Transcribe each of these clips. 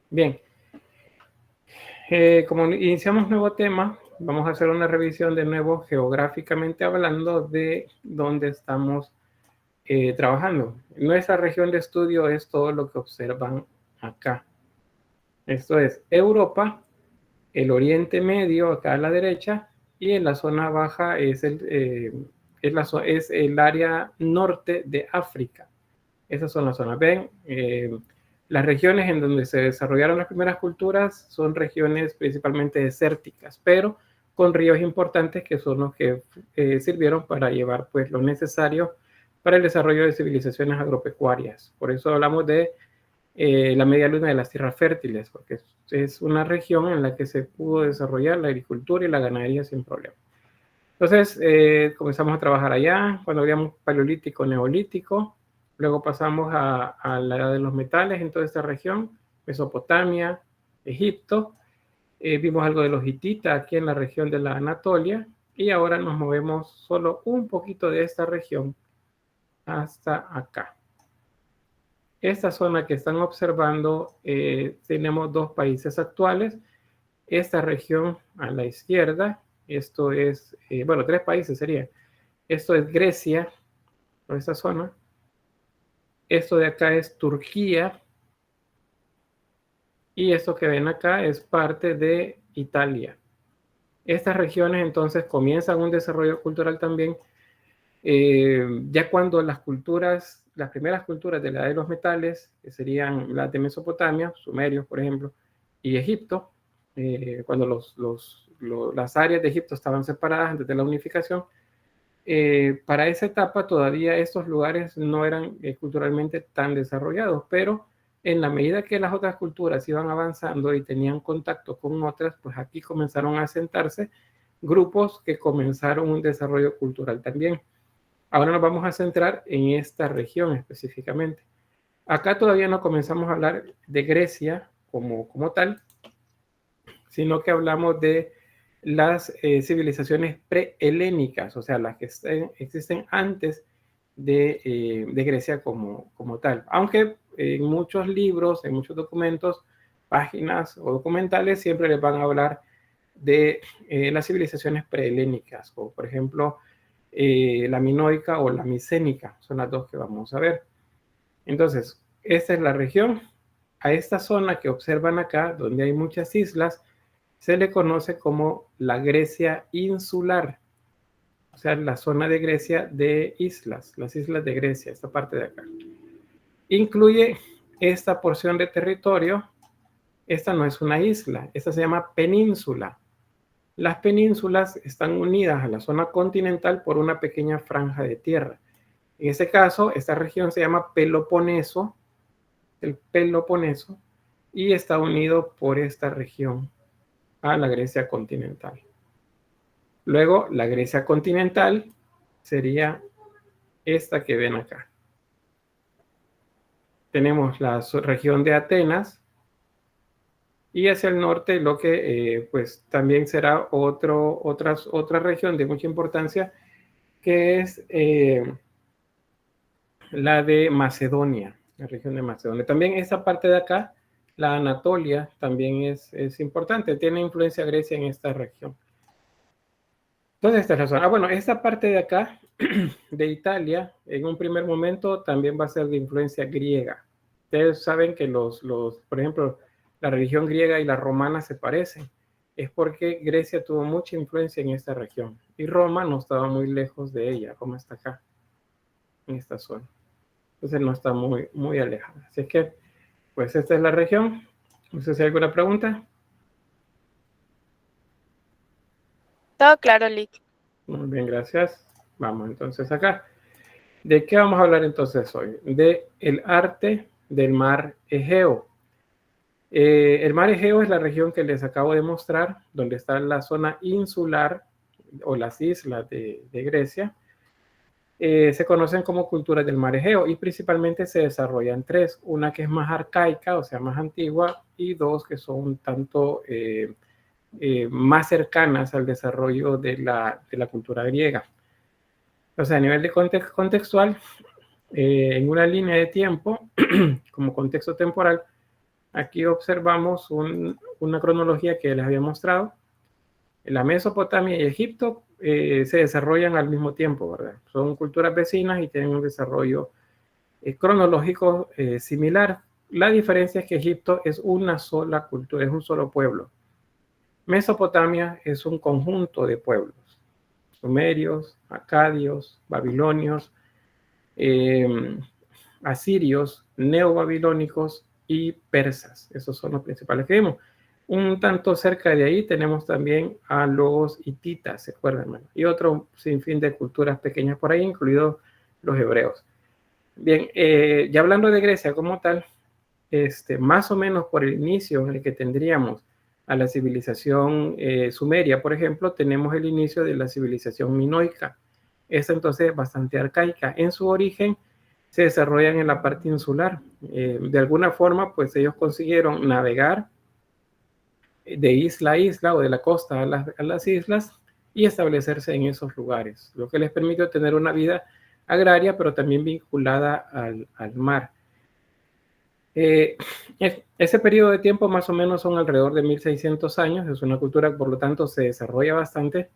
Bien, como iniciamos nuevo tema, vamos a hacer una revisión de nuevo geográficamente hablando de dónde estamos trabajando. Nuestra región de estudio es todo lo que observan acá. Esto es Europa, el Oriente Medio acá a la derecha, y en la zona baja es el área norte de África. Esas son las zonas. Ven, las regiones en donde se desarrollaron las primeras culturas son regiones principalmente desérticas, pero con ríos importantes que son los que sirvieron para llevar pues lo necesario para el desarrollo de civilizaciones agropecuarias. Por eso hablamos de la media luna de las tierras fértiles, porque es una región en la que se pudo desarrollar la agricultura y la ganadería sin problema. Entonces, comenzamos a trabajar allá, cuando habíamos paleolítico, neolítico, luego pasamos a la edad de los metales en toda esta región, Mesopotamia, Egipto, vimos algo de los hititas aquí en la región de la Anatolia, y ahora nos movemos solo un poquito de esta región hasta acá. Esta zona que están observando, tenemos dos países actuales. Esta región a la izquierda, esto es, bueno, tres países sería. Esto es Grecia, por esta zona. Esto de acá es Turquía. Y esto que ven acá es parte de Italia. Estas regiones entonces comienzan un desarrollo cultural también, ya cuando las primeras culturas de la edad de los metales, que serían las de Mesopotamia, sumerios, por ejemplo, y Egipto, cuando las áreas de Egipto estaban separadas antes de la unificación, para esa etapa todavía estos lugares no eran culturalmente tan desarrollados, pero en la medida que las otras culturas iban avanzando y tenían contacto con otras, pues aquí comenzaron a asentarse grupos que comenzaron un desarrollo cultural también. Ahora nos vamos a centrar en esta región específicamente. Acá todavía no comenzamos a hablar de Grecia como tal, sino que hablamos de las civilizaciones prehelénicas, o sea, las que existen antes de Grecia como tal. Aunque en muchos libros, en muchos documentos, páginas o documentales, siempre les van a hablar de las civilizaciones prehelénicas, o por ejemplo, la minoica o la micénica, son las dos que vamos a ver. Entonces, esta es la región. A esta zona que observan acá, donde hay muchas islas, se le conoce como la Grecia insular, o sea, la zona de Grecia de islas, las islas de Grecia, esta parte de acá. Incluye esta porción de territorio. Esta no es una isla, esta se llama península. Las penínsulas están unidas a la zona continental por una pequeña franja de tierra. En este caso, esta región se llama Peloponeso, el Peloponeso, y está unido por esta región a la Grecia continental. Luego, la Grecia continental sería esta que ven acá. Tenemos la región de Atenas y hacia el norte lo que pues también será otra región de mucha importancia, que es la de Macedonia, la región de Macedonia. También esta parte de acá, la Anatolia, también es importante, tiene influencia Grecia en esta región. Entonces, esta es la zona. Bueno, esta parte de acá, de Italia, en un primer momento también va a ser de influencia griega. Ustedes saben que por ejemplo, la religión griega y la romana se parecen. Es porque Grecia tuvo mucha influencia en esta región. Y Roma no estaba muy lejos de ella. Roma está acá, en esta zona. Entonces no está muy alejada. Así es que, pues esta es la región. No sé si hay alguna pregunta. Todo claro, Lick. Muy bien, gracias. Vamos entonces acá. ¿De qué vamos a hablar entonces hoy? De el arte del mar Egeo. El mar Egeo es la región que les acabo de mostrar, donde está la zona insular o las islas de Grecia. Se conocen como culturas del mar Egeo y principalmente se desarrollan tres. Una que es más arcaica, o sea, más antigua, y dos que son un tanto más cercanas al desarrollo de la cultura griega. O sea, a nivel de contextual, en una línea de tiempo, como contexto temporal, Aquí observamos una cronología que les había mostrado. La Mesopotamia y Egipto se desarrollan al mismo tiempo, ¿verdad? Son culturas vecinas y tienen un desarrollo cronológico similar. La diferencia es que Egipto es una sola cultura, es un solo pueblo. Mesopotamia es un conjunto de pueblos, sumerios, acadios, babilonios, asirios, neobabilónicos y persas. Esos son los principales que vimos. Un tanto cerca de ahí tenemos también a los hititas, ¿se acuerdan, hermano? Y otro sinfín de culturas pequeñas por ahí, incluidos los hebreos. Bien, ya hablando de Grecia como tal, más o menos por el inicio en el que tendríamos a la civilización sumeria, por ejemplo, tenemos el inicio de la civilización minoica. Esta entonces es bastante arcaica. En su origen se desarrollan en la parte insular. De alguna forma, pues ellos consiguieron navegar de isla a isla o de la costa a las islas y establecerse en esos lugares, lo que les permitió tener una vida agraria, pero también vinculada al mar. Ese periodo de tiempo más o menos son alrededor de 1600 años, es una cultura que por lo tanto se desarrolla bastante,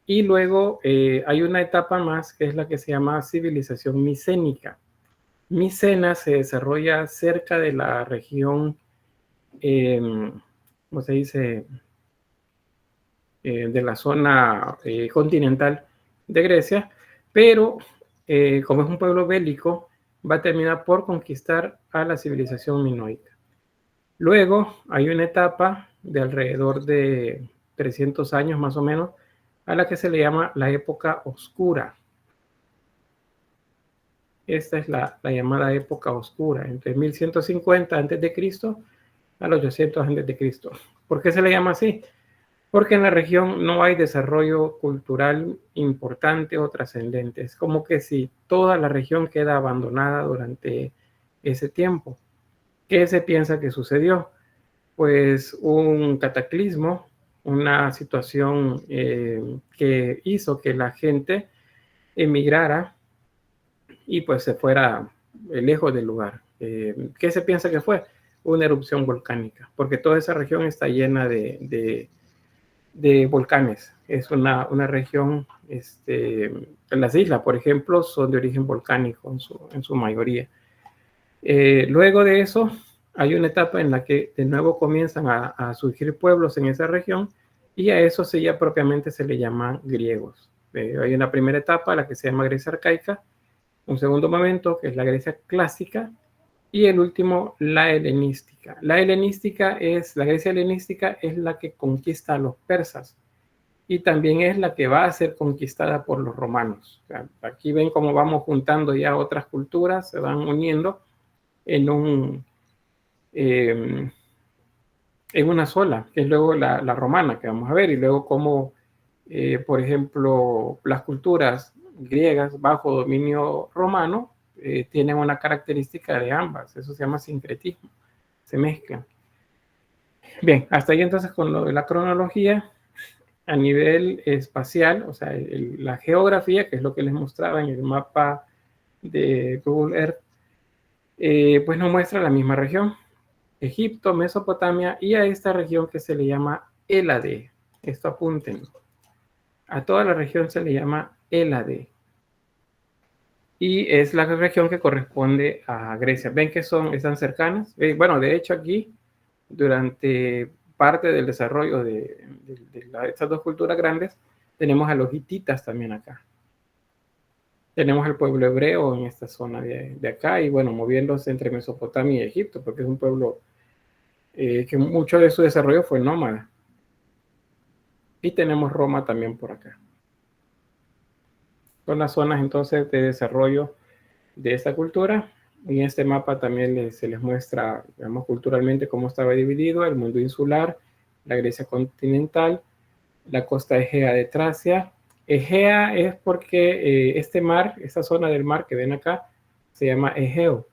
y luego hay una etapa más que es la que se llama civilización micénica. Micena se desarrolla cerca de la región, ¿cómo se dice? De la zona continental de Grecia, pero como es un pueblo bélico, va a terminar por conquistar a la civilización minoica. Luego hay una etapa de alrededor de 300 años más o menos, a la que se le llama la época oscura. Esta es la llamada época oscura, entre 1150 a.C. al 800 a.C. ¿Por qué se le llama así? Porque en la región no hay desarrollo cultural importante o trascendente. Es como que si toda la región queda abandonada durante ese tiempo. ¿Qué se piensa que sucedió? Pues un cataclismo, una situación que hizo que la gente emigrara y pues se fuera lejos del lugar. ¿Qué se piensa que fue? Una erupción volcánica, porque toda esa región está llena de volcanes. Es una región, las islas, por ejemplo, son de origen volcánico en su mayoría. Luego de eso, hay una etapa en la que de nuevo comienzan a surgir pueblos en esa región y a eso ya propiamente se le llaman griegos. Hay una primera etapa, la que se llama Grecia arcaica, un segundo momento, que es la Grecia clásica, y el último, la helenística. La Grecia helenística es la que conquista a los persas y también es la que va a ser conquistada por los romanos. O sea, aquí ven cómo vamos juntando ya otras culturas, se van uniendo en una sola, que es luego la romana, que vamos a ver, y luego cómo, por ejemplo, las culturas griegas bajo dominio romano tienen una característica de ambas, eso se llama sincretismo, se mezclan. Bien, hasta ahí entonces con lo de la cronología. A nivel espacial, o sea, la geografía, que es lo que les mostraba en el mapa de Google Earth, pues nos muestra la misma región, Egipto, Mesopotamia, y a esta región que se le llama Hélade. Esto apunten. A toda la región se le llama Hélade. Y es la región que corresponde a Grecia. ¿Ven que están cercanas? Bueno, de hecho aquí, durante parte del desarrollo de estas dos culturas grandes, tenemos a los hititas también acá. Tenemos al pueblo hebreo en esta zona de acá y bueno, moviéndose entre Mesopotamia y Egipto, porque es un pueblo que mucho de su desarrollo fue nómada. Y tenemos Roma también por acá. Son las zonas entonces de desarrollo de esta cultura. En este mapa también se les muestra, digamos, culturalmente cómo estaba dividido el mundo insular, la Grecia continental, la costa egea de Tracia. Egea es porque este mar, esta zona del mar que ven acá, se llama Egeo,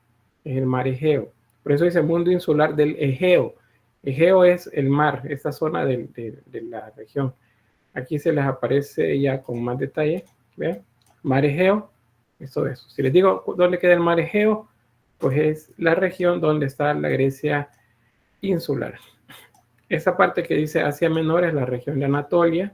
es el mar Egeo. Por eso dice mundo insular del Egeo. Egeo es el mar, esta zona de la región. Aquí se les aparece ya con más detalle. ¿Ven? Mar Egeo, eso es. Si les digo dónde queda el mar Egeo, pues es la región donde está la Grecia insular. Esa parte que dice Asia Menor es la región de Anatolia,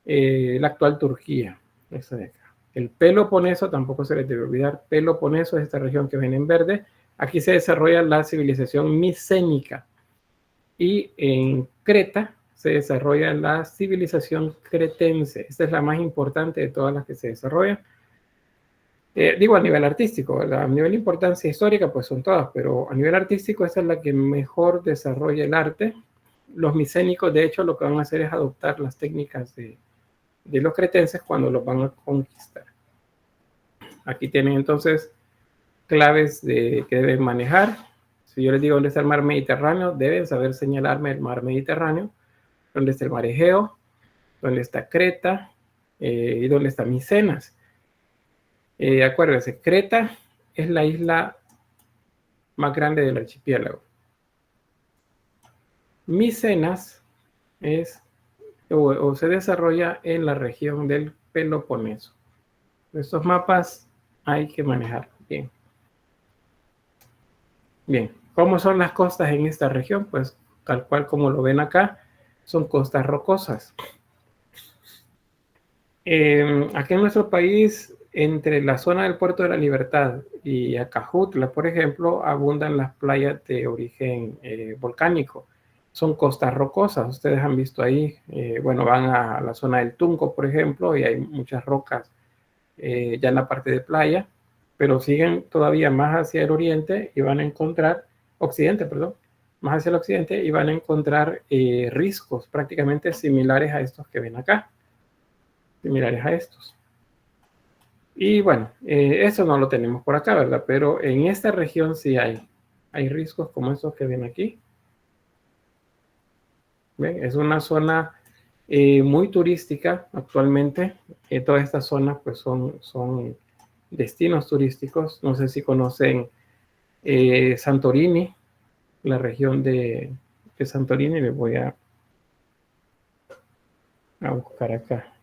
la actual Turquía. Esa de acá. El Peloponeso, tampoco se les debe olvidar, Peloponeso es esta región que ven en verde. Aquí se desarrolla la civilización micénica. Y en Creta se desarrolla la civilización cretense. Esta es la más importante de todas las que se desarrollan. Digo a nivel artístico, a nivel de importancia histórica pues son todas, pero a nivel artístico esta es la que mejor desarrolla el arte. Los micénicos de hecho lo que van a hacer es adoptar las técnicas de los cretenses cuando los van a conquistar. Aquí tienen entonces claves que deben manejar. Si yo les digo dónde está el mar Mediterráneo, deben saber señalarme el mar Mediterráneo, dónde está el mar Egeo, dónde está Creta y dónde está Micenas. Acuérdense, Creta es la isla más grande del archipiélago. Micenas es o se desarrolla en la región del Peloponeso. Estos mapas hay que manejar bien. Bien, ¿cómo son las costas en esta región? Pues tal cual como lo ven acá, son costas rocosas. Aquí en nuestro país, entre la zona del Puerto de la Libertad y Acajutla, por ejemplo, abundan las playas de origen volcánico. Son costas rocosas, ustedes han visto ahí, bueno, van a la zona del Tunco, por ejemplo, y hay muchas rocas ya en la parte de playa, pero siguen todavía más hacia el oriente y van a encontrar, occidente, perdón, más hacia el occidente y van a encontrar riscos prácticamente similares a estos que ven acá, similares a estos. Y bueno, eso no lo tenemos por acá, ¿verdad? Pero en esta región sí hay riscos como estos que ven aquí. ¿Ven? Es una zona muy turística actualmente. Todas estas zonas pues son destinos turísticos. No sé si conocen Santorini, la región de Santorini. Les voy a buscar acá.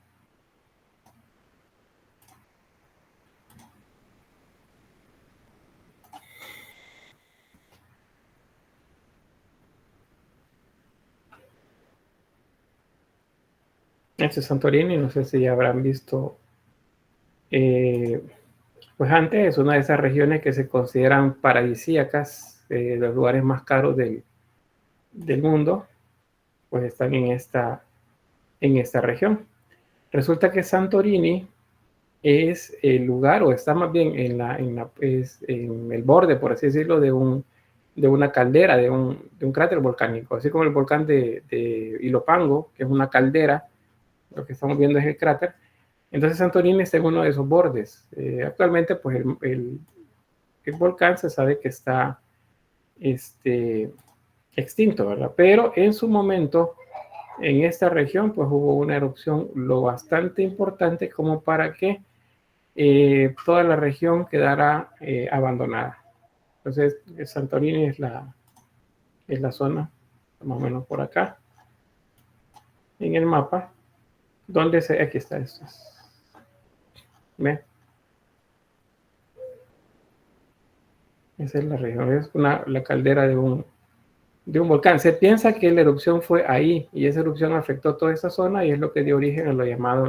Este es Santorini, no sé si ya habrán visto. Pues antes es una de esas regiones que se consideran paradisíacas, los lugares más caros del mundo, pues están en esta región. Resulta que Santorini es el lugar, o está más bien en el borde, por así decirlo, de una caldera, de un cráter volcánico, así como el volcán de Ilopango, que es una caldera. Lo que estamos viendo es el cráter. Entonces Santorini está en uno de esos bordes. Actualmente, pues el volcán se sabe que está extinto, ¿verdad? Pero en su momento, en esta región, pues hubo una erupción lo bastante importante como para que toda la región quedara abandonada. Entonces, Santorini es la zona, más o menos por acá, en el mapa, donde aquí está esto. ¿Ven? Esa es la región, es la caldera de un volcán. Se piensa que la erupción fue ahí y esa erupción afectó toda esa zona y es lo que dio origen a lo llamado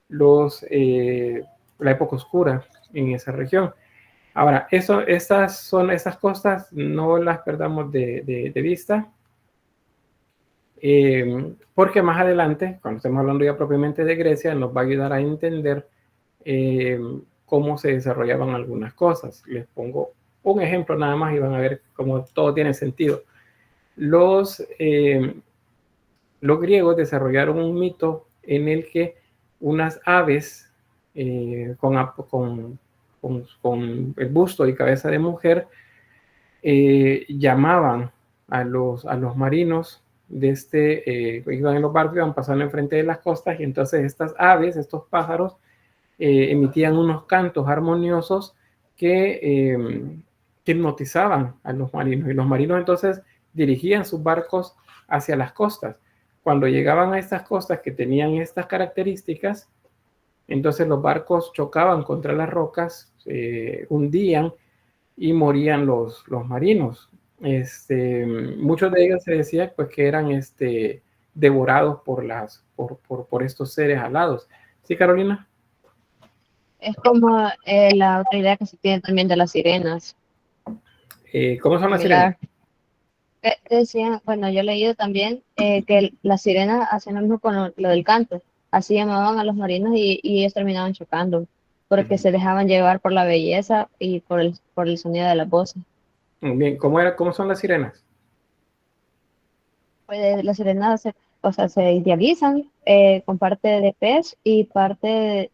la época oscura en esa región. Ahora, esas costas no las perdamos de vista, porque más adelante, cuando estemos hablando ya propiamente de Grecia, nos va a ayudar a entender cómo se desarrollaban algunas cosas. Les pongo un ejemplo nada más y van a ver cómo todo tiene sentido. Los griegos desarrollaron un mito en el que unas aves con el busto y cabeza de mujer llamaban a los marinos iban en los barcos, iban pasando enfrente de las costas y entonces estas aves, estos pájaros, emitían unos cantos armoniosos que hipnotizaban a los marinos y los marinos entonces dirigían sus barcos hacia las costas. Cuando llegaban a estas costas que tenían estas características, entonces los barcos chocaban contra las rocas, hundían y morían los marinos. Muchos de ellos se decía pues, que eran devorados por estos seres alados. ¿Sí, Carolina? Es como la otra idea que se tiene también de las sirenas, ¿Cómo son las sirenas? similar. Decían, bueno, yo he leído también que las sirenas hacían lo mismo con lo del canto. Así llamaban a los marinos y ellos terminaban chocando, porque se dejaban llevar por la belleza y por el sonido de las voces. Muy bien, ¿cómo son las sirenas? Pues las sirenas, o sea, se idealizan con parte de pez y parte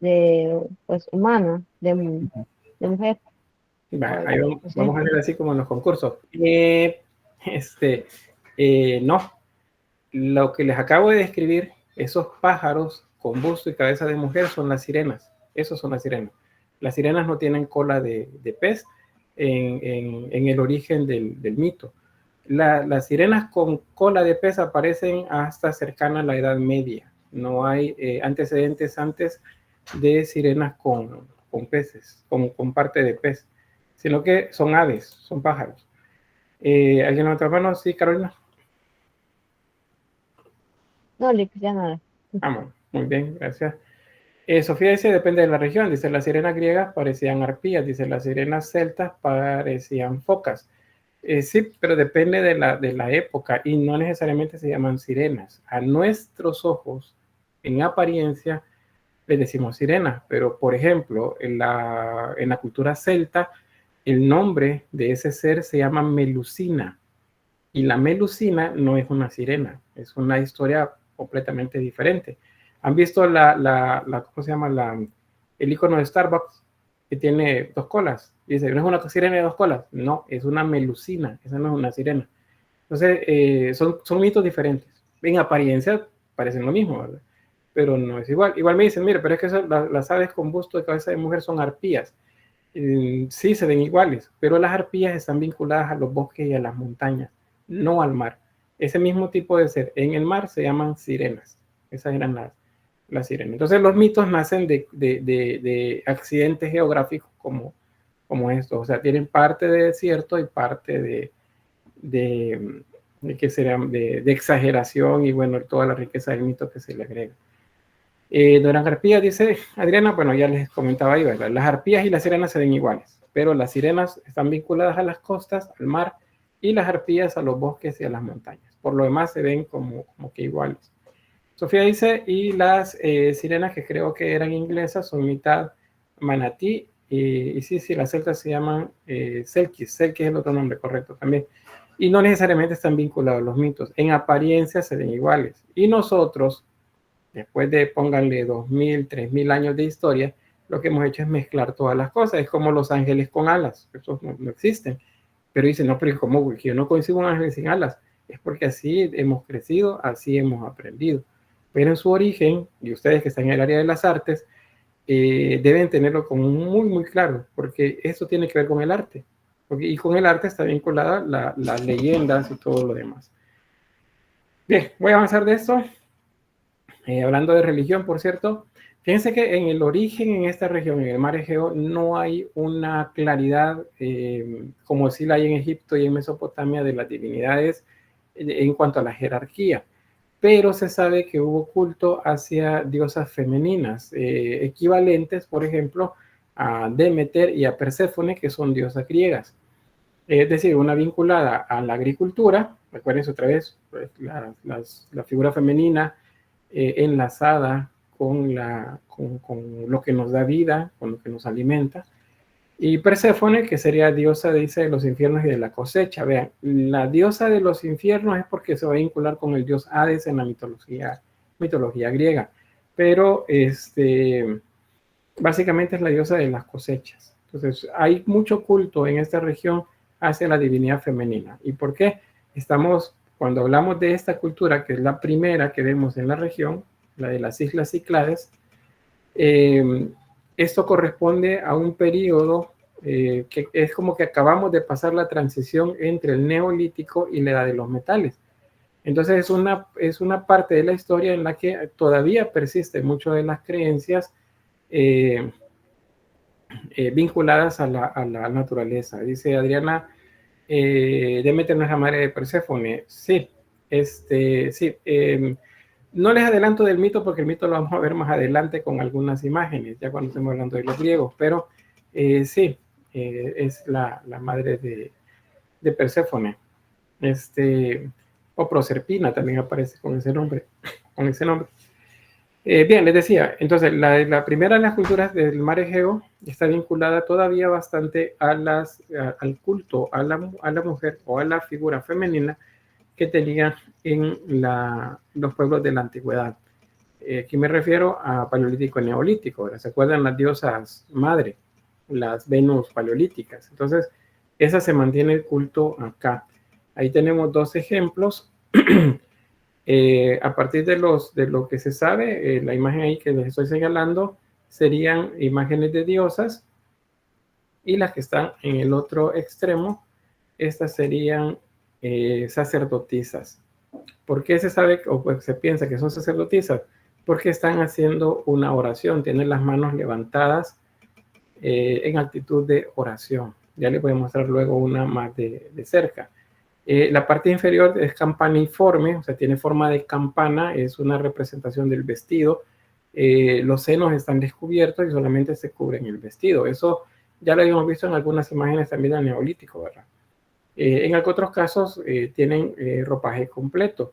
pues, humana, de mujer. Ahí vamos, No sé. vamos a ver así como en los concursos. No, lo que les acabo de describir, esos pájaros con busto y cabeza de mujer son las sirenas. Esos son las sirenas. Las sirenas no tienen cola de pez en el origen del mito. Las sirenas con cola de pez aparecen hasta cercana a la Edad Media. No hay antecedentes antes de sirenas con peces, con parte de pez, sino que son aves, son pájaros. ¿Alguien otra mano? Sí, Carolina. No, ya nada. Bueno, muy bien, gracias. Sofía dice, depende de la región. Dice, las sirenas griegas parecían arpías. Dice, las sirenas celtas parecían focas. Sí, pero depende de la época y no necesariamente se llaman sirenas. A nuestros ojos, en apariencia, les decimos sirenas, pero por ejemplo, en la cultura celta, el nombre de ese ser se llama Melusina. Y la Melusina no es una sirena, es una historia completamente diferente. ¿Han visto ¿cómo se llama? El icono de Starbucks que tiene dos colas? Dice, ¿no es una sirena de dos colas? No, es una Melusina, esa no es una sirena. Entonces, son mitos diferentes. En apariencia parecen lo mismo, ¿verdad? Pero no es igual. Igual me dicen, mire, pero es que las aves con busto de cabeza de mujer son arpías. Sí, se ven iguales, pero las arpías están vinculadas a los bosques y a las montañas, no al mar. Ese mismo tipo de ser en el mar se llaman sirenas. Esas eran las sirenas. Entonces los mitos nacen de accidentes geográficos como estos. O sea, tienen parte de cierto y parte que serán de exageración y bueno, toda la riqueza del mito que se le agrega. Durante arpías, dice Adriana, bueno, ya les comentaba ahí, ¿verdad? Las arpías y las sirenas se ven iguales, pero las sirenas están vinculadas a las costas, al mar, y las arpías a los bosques y a las montañas. Por lo demás se ven como que iguales. Sofía dice, y las sirenas que creo que eran inglesas son mitad manatí, y sí, las celtas se llaman selkis es el otro nombre correcto también. Y no necesariamente están vinculados a los mitos, en apariencia se ven iguales. Y nosotros, después de, pónganle 2000, 3000 años de historia, lo que hemos hecho es mezclar todas las cosas. Es como los ángeles con alas, esos no existen. Pero dicen, no, pero ¿cómo? Que yo no consigo un ángel sin alas. Es porque así hemos crecido, así hemos aprendido. Pero en su origen, y ustedes que están en el área de las artes, deben tenerlo como muy, muy claro, porque eso tiene que ver con el arte. Y con el arte está vinculada las leyendas y todo lo demás. Bien, voy a avanzar de esto. Hablando de religión, por cierto, fíjense que en el origen en esta región, en el mar Egeo, no hay una claridad como si la hay en Egipto y en Mesopotamia de las divinidades en cuanto a la jerarquía, pero se sabe que hubo culto hacia diosas femeninas, equivalentes, por ejemplo, a Demeter y a Perséfone, que son diosas griegas. Es decir, una vinculada a la agricultura, recuerden otra vez, pues, la figura femenina enlazada con lo que nos da vida, con lo que nos alimenta. Y Perséfone, que sería diosa, dice, de los infiernos y de la cosecha. Vean, la diosa de los infiernos es porque se va a vincular con el dios Hades en la mitología griega. Pero básicamente es la diosa de las cosechas. Entonces, hay mucho culto en esta región hacia la divinidad femenina. ¿Y por qué? Cuando hablamos de esta cultura, que es la primera que vemos en la región, la de las Islas Cíclades, esto corresponde a un periodo que es como que acabamos de pasar la transición entre el neolítico y la edad de los metales. Entonces es una parte de la historia en la que todavía persiste mucho de las creencias vinculadas a la naturaleza. Dice Adriana, Demeter no es la madre de Perséfone. Sí, sí. No les adelanto del mito porque el mito lo vamos a ver más adelante con algunas imágenes, ya cuando estemos hablando de los griegos, pero sí, es la madre de Perséfone. O Proserpina también aparece con ese nombre. Bien, les decía, entonces la primera de las culturas del mar Egeo está vinculada todavía bastante al culto a la mujer o a la figura femenina que tenían en los pueblos de la antigüedad. Aquí me refiero a paleolítico y neolítico. ¿Se acuerdan las diosas madre? Las Venus paleolíticas. Entonces, esa se mantiene el culto acá. Ahí tenemos dos ejemplos. A partir de lo que se sabe, la imagen ahí que les estoy señalando serían imágenes de diosas, y las que están en el otro extremo, estas serían sacerdotisas. ¿Por qué se sabe o pues se piensa que son sacerdotisas? Porque están haciendo una oración, tienen las manos levantadas en actitud de oración. Ya les voy a mostrar luego una más de cerca. La parte inferior es campaniforme, o sea, tiene forma de campana, es una representación del vestido. Los senos están descubiertos y solamente se cubren el vestido. Eso ya lo habíamos visto en algunas imágenes también del neolítico, ¿verdad? En otros casos tienen ropaje completo.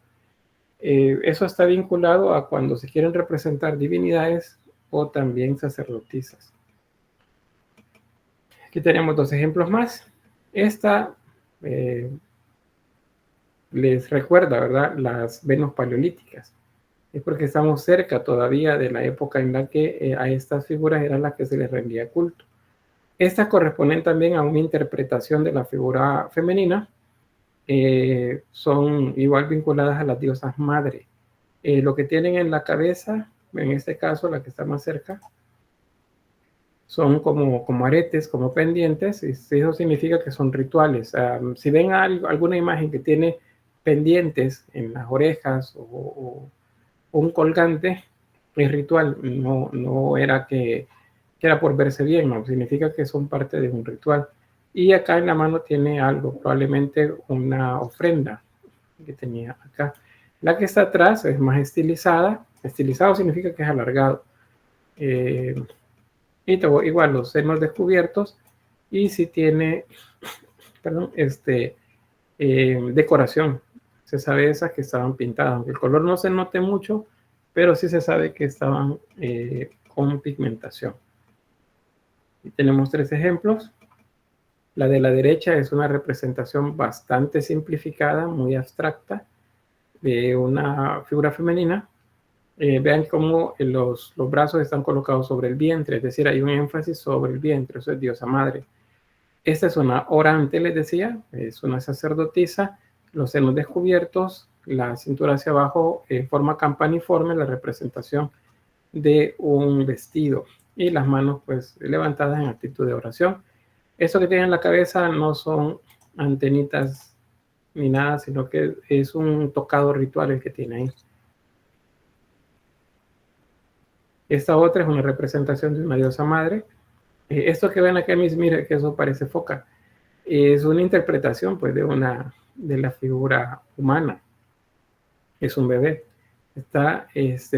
Eso está vinculado a cuando se quieren representar divinidades o también sacerdotisas. Aquí tenemos dos ejemplos más. Esta les recuerda, ¿verdad?, las Venus paleolíticas. Es porque estamos cerca todavía de la época en la que a estas figuras eran las que se les rendía culto. Estas corresponden también a una interpretación de la figura femenina. Son igual vinculadas a las diosas madre. Lo que tienen en la cabeza, en este caso la que está más cerca, son como aretes, como pendientes, y eso significa que son rituales. Si ven alguna imagen que tiene pendientes en las orejas o un colgante, es ritual, no era que era por verse bien, no, significa que son parte de un ritual. Y acá en la mano tiene algo, probablemente una ofrenda que tenía acá. La que está atrás es más estilizada. Estilizado significa que es alargado. Y igual los senos descubiertos, y si tiene, perdón, decoración. Se sabe esas que estaban pintadas, aunque el color no se note mucho, pero sí se sabe que estaban con pigmentación. Y tenemos tres ejemplos. La de la derecha es una representación bastante simplificada, muy abstracta, de una figura femenina. Vean cómo los brazos están colocados sobre el vientre, es decir, hay un énfasis sobre el vientre, eso es diosa madre. Esta es una orante, les decía, es una sacerdotisa, los senos descubiertos, la cintura hacia abajo en forma campaniforme, la representación de un vestido, y las manos pues levantadas en actitud de oración. Eso que tiene en la cabeza no son antenitas ni nada, sino que es un tocado ritual el que tiene ahí. Esta otra es una representación de una diosa madre. Esto que ven aquí, mire que eso parece foca. Es una interpretación pues de la figura humana. Es un bebé. Está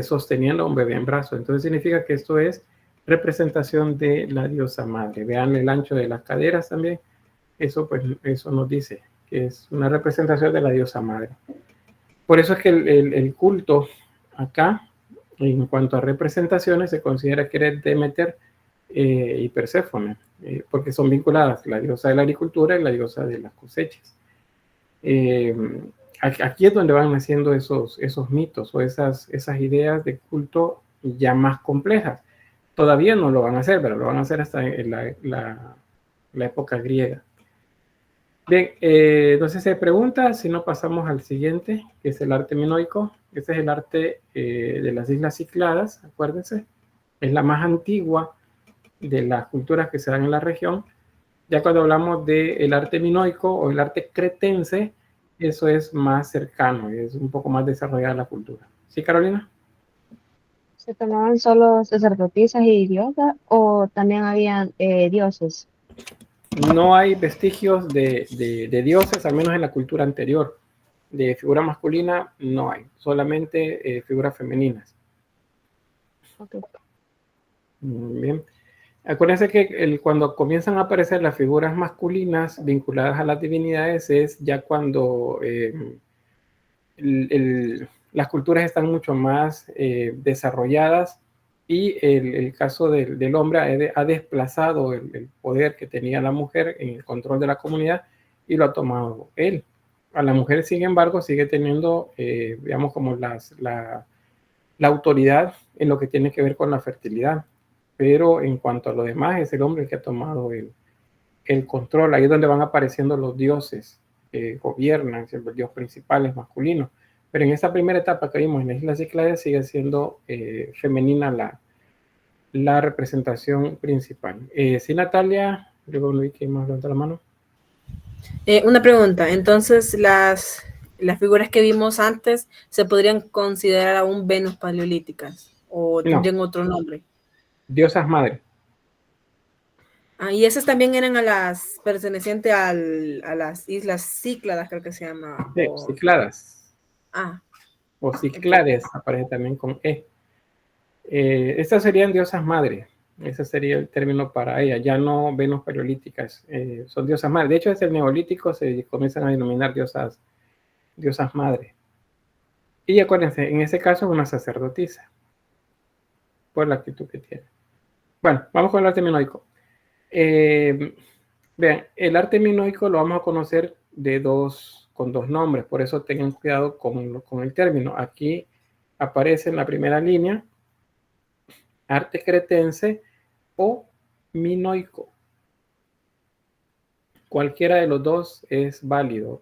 sosteniendo a un bebé en brazos. Entonces significa que esto es representación de la diosa madre. Vean el ancho de las caderas también. Eso pues eso nos dice que es una representación de la diosa madre. Por eso es que el culto acá, en cuanto a representaciones, se considera que era Demeter y Perséfone, porque son vinculadas, la diosa de la agricultura y la diosa de las cosechas. Aquí es donde van naciendo esos mitos o esas ideas de culto ya más complejas. Todavía no lo van a hacer, pero lo van a hacer hasta en la época griega. Bien, entonces se pregunta si no pasamos al siguiente, que es el arte minoico. Este es el arte de las Islas Cícladas, acuérdense. Es la más antigua de las culturas que se dan en la región. Ya cuando hablamos del arte minoico o el arte cretense, eso es más cercano, es un poco más desarrollada la cultura. ¿Sí, Carolina? ¿Se tomaban solo sacerdotisas y diosas o también habían dioses? no hay vestigios de dioses, al menos en la cultura anterior. De figura masculina no hay, solamente figuras femeninas. Okay. Bien. Acuérdense que cuando comienzan a aparecer las figuras masculinas vinculadas a las divinidades es ya cuando las culturas están mucho más desarrolladas y el caso del hombre ha desplazado el poder que tenía la mujer en el control de la comunidad y lo ha tomado él. A la mujer, sin embargo, sigue teniendo, digamos, como la autoridad en lo que tiene que ver con la fertilidad. Pero en cuanto a lo demás, es el hombre el que ha tomado el control. Ahí es donde van apareciendo los dioses que gobiernan, siempre el dios principal es masculino. Pero en esta primera etapa que vimos en las Islas Cíclades sigue siendo femenina la representación principal. Sí, Natalia, luego no vi que más levanta la mano. Una pregunta, entonces las figuras que vimos antes se podrían considerar aún Venus paleolíticas o tendrían otro nombre. Diosas madres. Y esas también eran pertenecientes a las Islas Cícladas, creo que se llama. Sí, Cícladas. O Cíclades, aparece también con E. Estas serían diosas madres. Ese sería el término para ella. Ya no Venus paleolíticas. Son diosas madres. De hecho, desde el neolítico se comienzan a denominar diosas madres. Y acuérdense, en ese caso es una sacerdotisa. Por la actitud que tiene. Bueno, vamos con el arte minoico. Vean, el arte minoico lo vamos a conocer con dos nombres. Por eso tengan cuidado con el término. Aquí aparece en la primera línea arte cretense o minoico. Cualquiera de los dos es válido.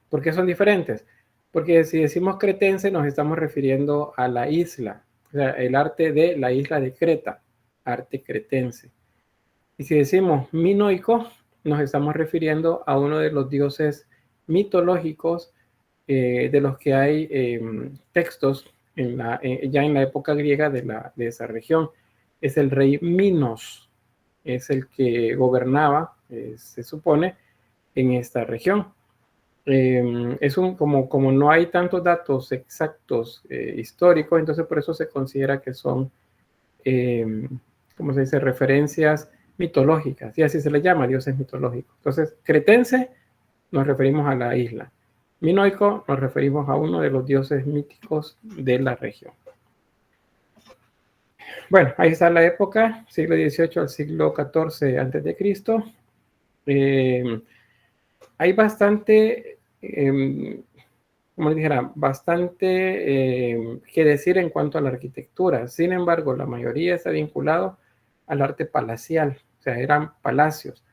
¿Por qué son diferentes? Porque si decimos cretense nos estamos refiriendo a la isla, o sea, el arte de la isla de Creta, arte cretense. Y si decimos minoico, nos estamos refiriendo a uno de los dioses mitológicos de los que hay textos ya en la época griega de esa región. Es el rey Minos, es el que gobernaba, se supone, en esta región. Como no hay tantos datos exactos históricos, entonces por eso se considera que son, ¿cómo se dice?, referencias mitológicas, y así se le llama, dioses mitológicos. Entonces, cretense nos referimos a la isla. Minoico nos referimos a uno de los dioses míticos de la región. Bueno, ahí está la época, siglo XVIII al siglo XIV a.C. Hay bastante, como les dijera, bastante que decir en cuanto a la arquitectura. Sin embargo, la mayoría está vinculado al arte palacial, o sea, eran palacios.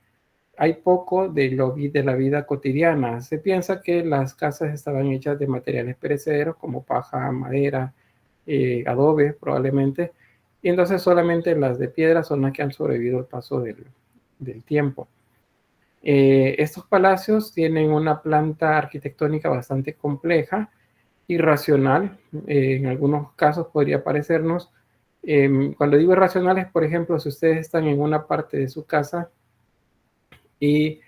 Hay poco de la vida cotidiana. Se piensa que las casas estaban hechas de materiales perecederos como paja, madera, adobe probablemente, y entonces solamente las de piedra son las que han sobrevivido al paso del tiempo. Estos palacios tienen una planta arquitectónica bastante compleja y racional. En algunos casos podría parecernos. Cuando digo irracionales, por ejemplo, si ustedes están en una parte de su casa y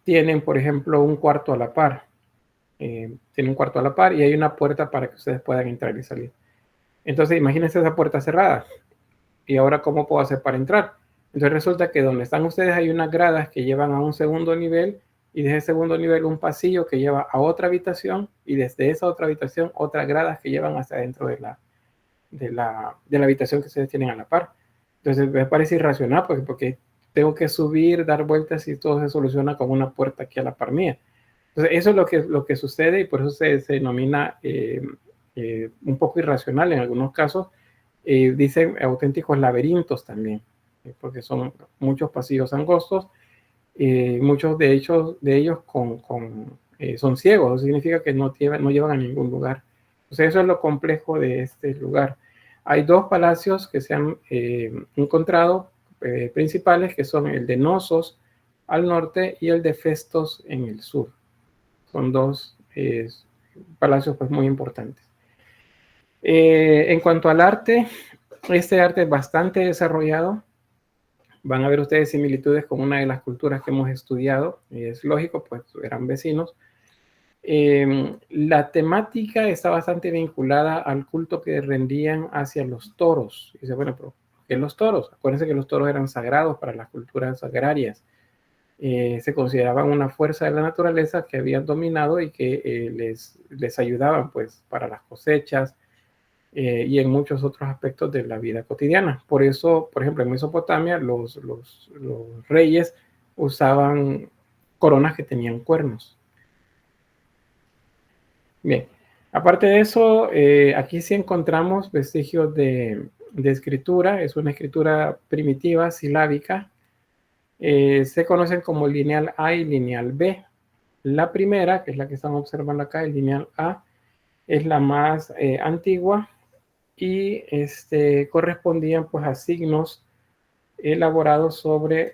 tienen, por ejemplo, un cuarto a la par. Tienen un cuarto a la par y hay una puerta para que ustedes puedan entrar y salir. Entonces, imagínense esa puerta cerrada. ¿Y ahora cómo puedo hacer para entrar? Entonces resulta que donde están ustedes hay unas gradas que llevan a un segundo nivel y desde ese segundo nivel un pasillo que lleva a otra habitación y desde esa otra habitación otras gradas que llevan hacia adentro de la habitación que ustedes tienen a la par. Entonces me parece irracional porque tengo que subir, dar vueltas y todo se soluciona con una puerta aquí a la par mía. Entonces eso es lo que sucede y por eso se denomina un poco irracional en algunos casos. Dicen auténticos laberintos también, porque son muchos pasillos angostos, muchos de ellos son ciegos, eso significa que no llevan a ningún lugar. Entonces eso es lo complejo de este lugar. Hay dos palacios que se han encontrado principales, que son el de Nosos al norte y el de Festos en el sur. Son dos palacios pues muy importantes. En cuanto al arte, este arte es bastante desarrollado. van a ver ustedes similitudes con una de las culturas que hemos estudiado, y es lógico, pues eran vecinos. La temática está bastante vinculada al culto que rendían hacia los toros. Y dice, bueno, pero ¿qué los toros? Acuérdense que los toros eran sagrados para las culturas agrarias. Se consideraban una fuerza de la naturaleza que habían dominado y que les ayudaban pues para las cosechas y en muchos otros aspectos de la vida cotidiana. Por eso, por ejemplo, en Mesopotamia los reyes usaban coronas que tenían cuernos. Bien, aparte de eso, aquí sí encontramos vestigios de escritura. Es una escritura primitiva, silábica. Se conocen como lineal A y lineal B. La primera, que es la que están observando acá, el lineal A, es la más antigua y correspondían pues a signos elaborados sobre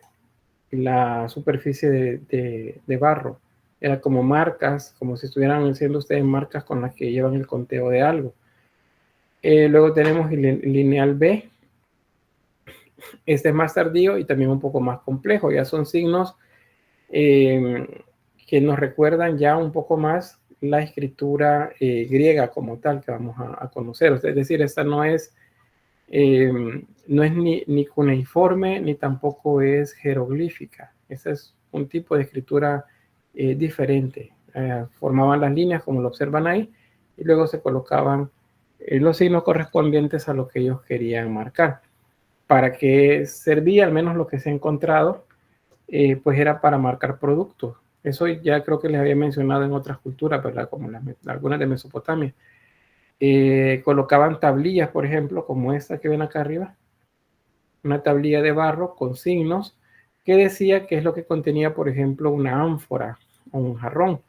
la superficie de barro. Era como marcas, como si estuvieran haciendo ustedes marcas con las que llevan el conteo de algo. Luego tenemos el lineal B. Este es más tardío y también un poco más complejo. Ya son signos que nos recuerdan ya un poco más la escritura griega como tal que vamos a conocer. Es decir, esta no es ni cuneiforme ni tampoco es jeroglífica. Ese es un tipo de escritura diferente. Formaban las líneas como lo observan ahí y luego se colocaban los signos correspondientes a lo que ellos querían marcar. ¿Para qué servía? Al menos lo que se ha encontrado, pues era para marcar productos. Eso ya creo que les había mencionado en otras culturas, ¿verdad? Como algunas de Mesopotamia. Colocaban tablillas, por ejemplo, como esta que ven acá arriba. Una tablilla de barro con signos que decía qué es lo que contenía, por ejemplo, una ánfora o un jarrón.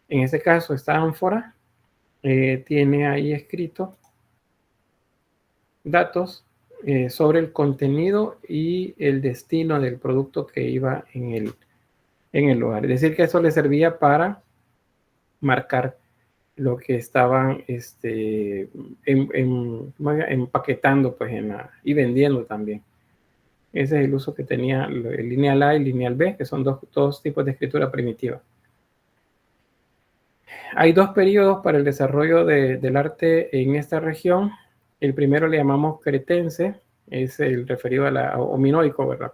En ese caso, esta ánfora tiene ahí escrito datos sobre el contenido y el destino del producto que iba en el lugar. Es decir, que eso le servía para marcar lo que estaban empaquetando pues, y vendiendo también. Ese es el uso que tenía el lineal A y el lineal B, que son dos tipos de escritura primitiva. Hay dos periodos para el desarrollo del arte en esta región. El primero le llamamos cretense, es el referido o minoico, ¿verdad?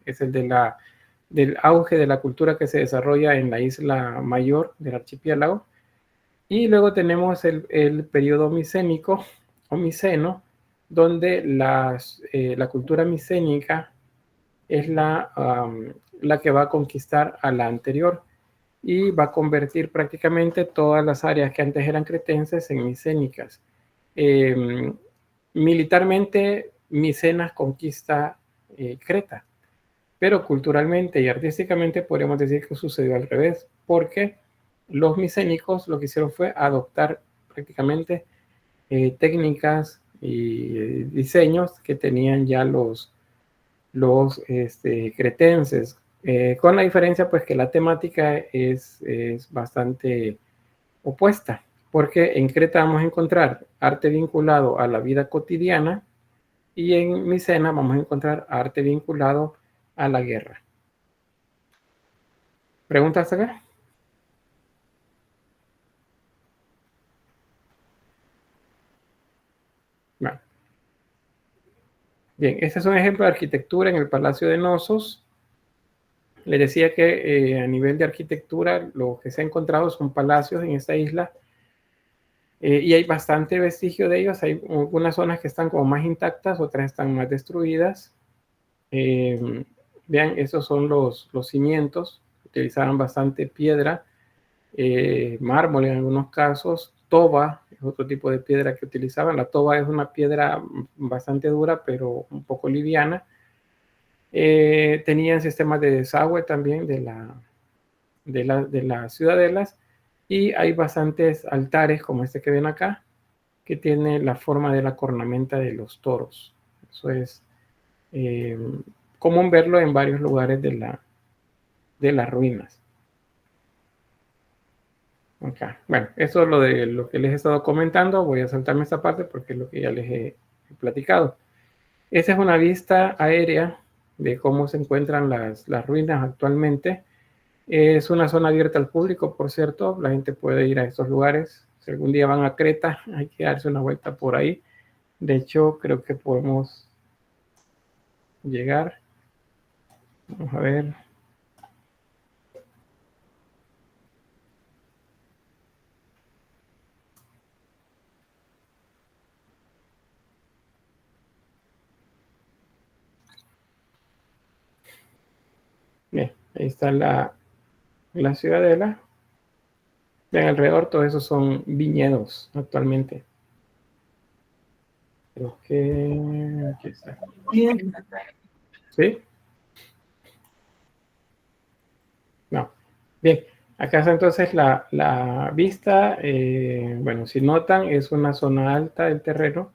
Es el del auge de la cultura que se desarrolla en la isla mayor del archipiélago. Y luego tenemos el periodo micénico o miceno, donde la cultura micénica es la que va a conquistar a la anterior y va a convertir prácticamente todas las áreas que antes eran cretenses en micénicas. Militarmente, Micenas conquista Creta, pero culturalmente y artísticamente podríamos decir que sucedió al revés, porque los micénicos lo que hicieron fue adoptar prácticamente técnicas y diseños que tenían ya los cretenses, con la diferencia pues que la temática es bastante opuesta, porque en Creta vamos a encontrar arte vinculado a la vida cotidiana y en Micena vamos a encontrar arte vinculado a la guerra. ¿Preguntas acá? Bueno. Bien, este es un ejemplo de arquitectura en el Palacio de Nosos. Les decía que a nivel de arquitectura lo que se ha encontrado son palacios en esta isla y hay bastante vestigio de ellos. Hay algunas zonas que están como más intactas, otras están más destruidas. Vean, esos son los cimientos. Utilizaban bastante piedra, mármol en algunos casos, toba es otro tipo de piedra que utilizaban. La toba es una piedra bastante dura, pero un poco liviana. Tenían sistemas de desagüe también de las ciudadelas y hay bastantes altares como este que ven acá que tiene la forma de la cornamenta de los toros. Eso es común verlo en varios lugares de las ruinas. Okay. Bueno, eso es lo que les he estado comentando. Voy a saltarme esta parte porque es lo que ya les he platicado. Esa es una vista aérea de cómo se encuentran las ruinas actualmente. Es una zona abierta al público, por cierto. La gente puede ir a estos lugares. Si algún día van a Creta, hay que darse una vuelta por ahí. De hecho, creo que podemos llegar. Vamos a ver. Bien, ahí está la ciudadela. Vean, alrededor todo eso son viñedos actualmente. Creo que aquí está. Bien. ¿Sí? No. Bien, acá está entonces la vista. Bueno, si notan, es una zona alta del terreno.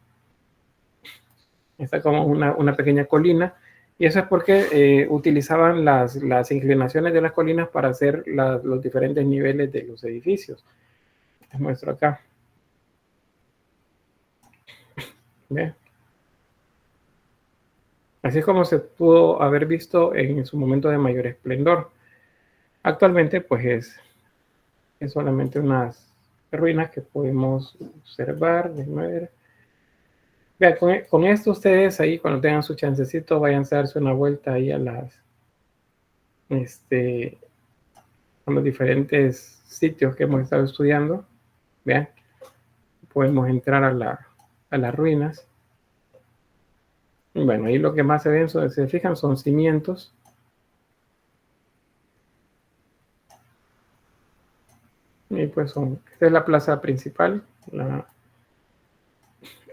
Está como una pequeña colina. Y eso es porque utilizaban las inclinaciones de las colinas para hacer los diferentes niveles de los edificios. Les muestro acá. ¿Ve? Así es como se pudo haber visto en su momento de mayor esplendor. Actualmente, pues es solamente unas ruinas que podemos observar. Déjenme ver. Vean, con esto ustedes ahí, cuando tengan su chancecito, vayan a darse una vuelta ahí a los diferentes sitios que hemos estado estudiando. Vean, podemos entrar a las ruinas. Bueno, ahí lo que más se ven, si se fijan, son cimientos. Y pues esta es la plaza principal.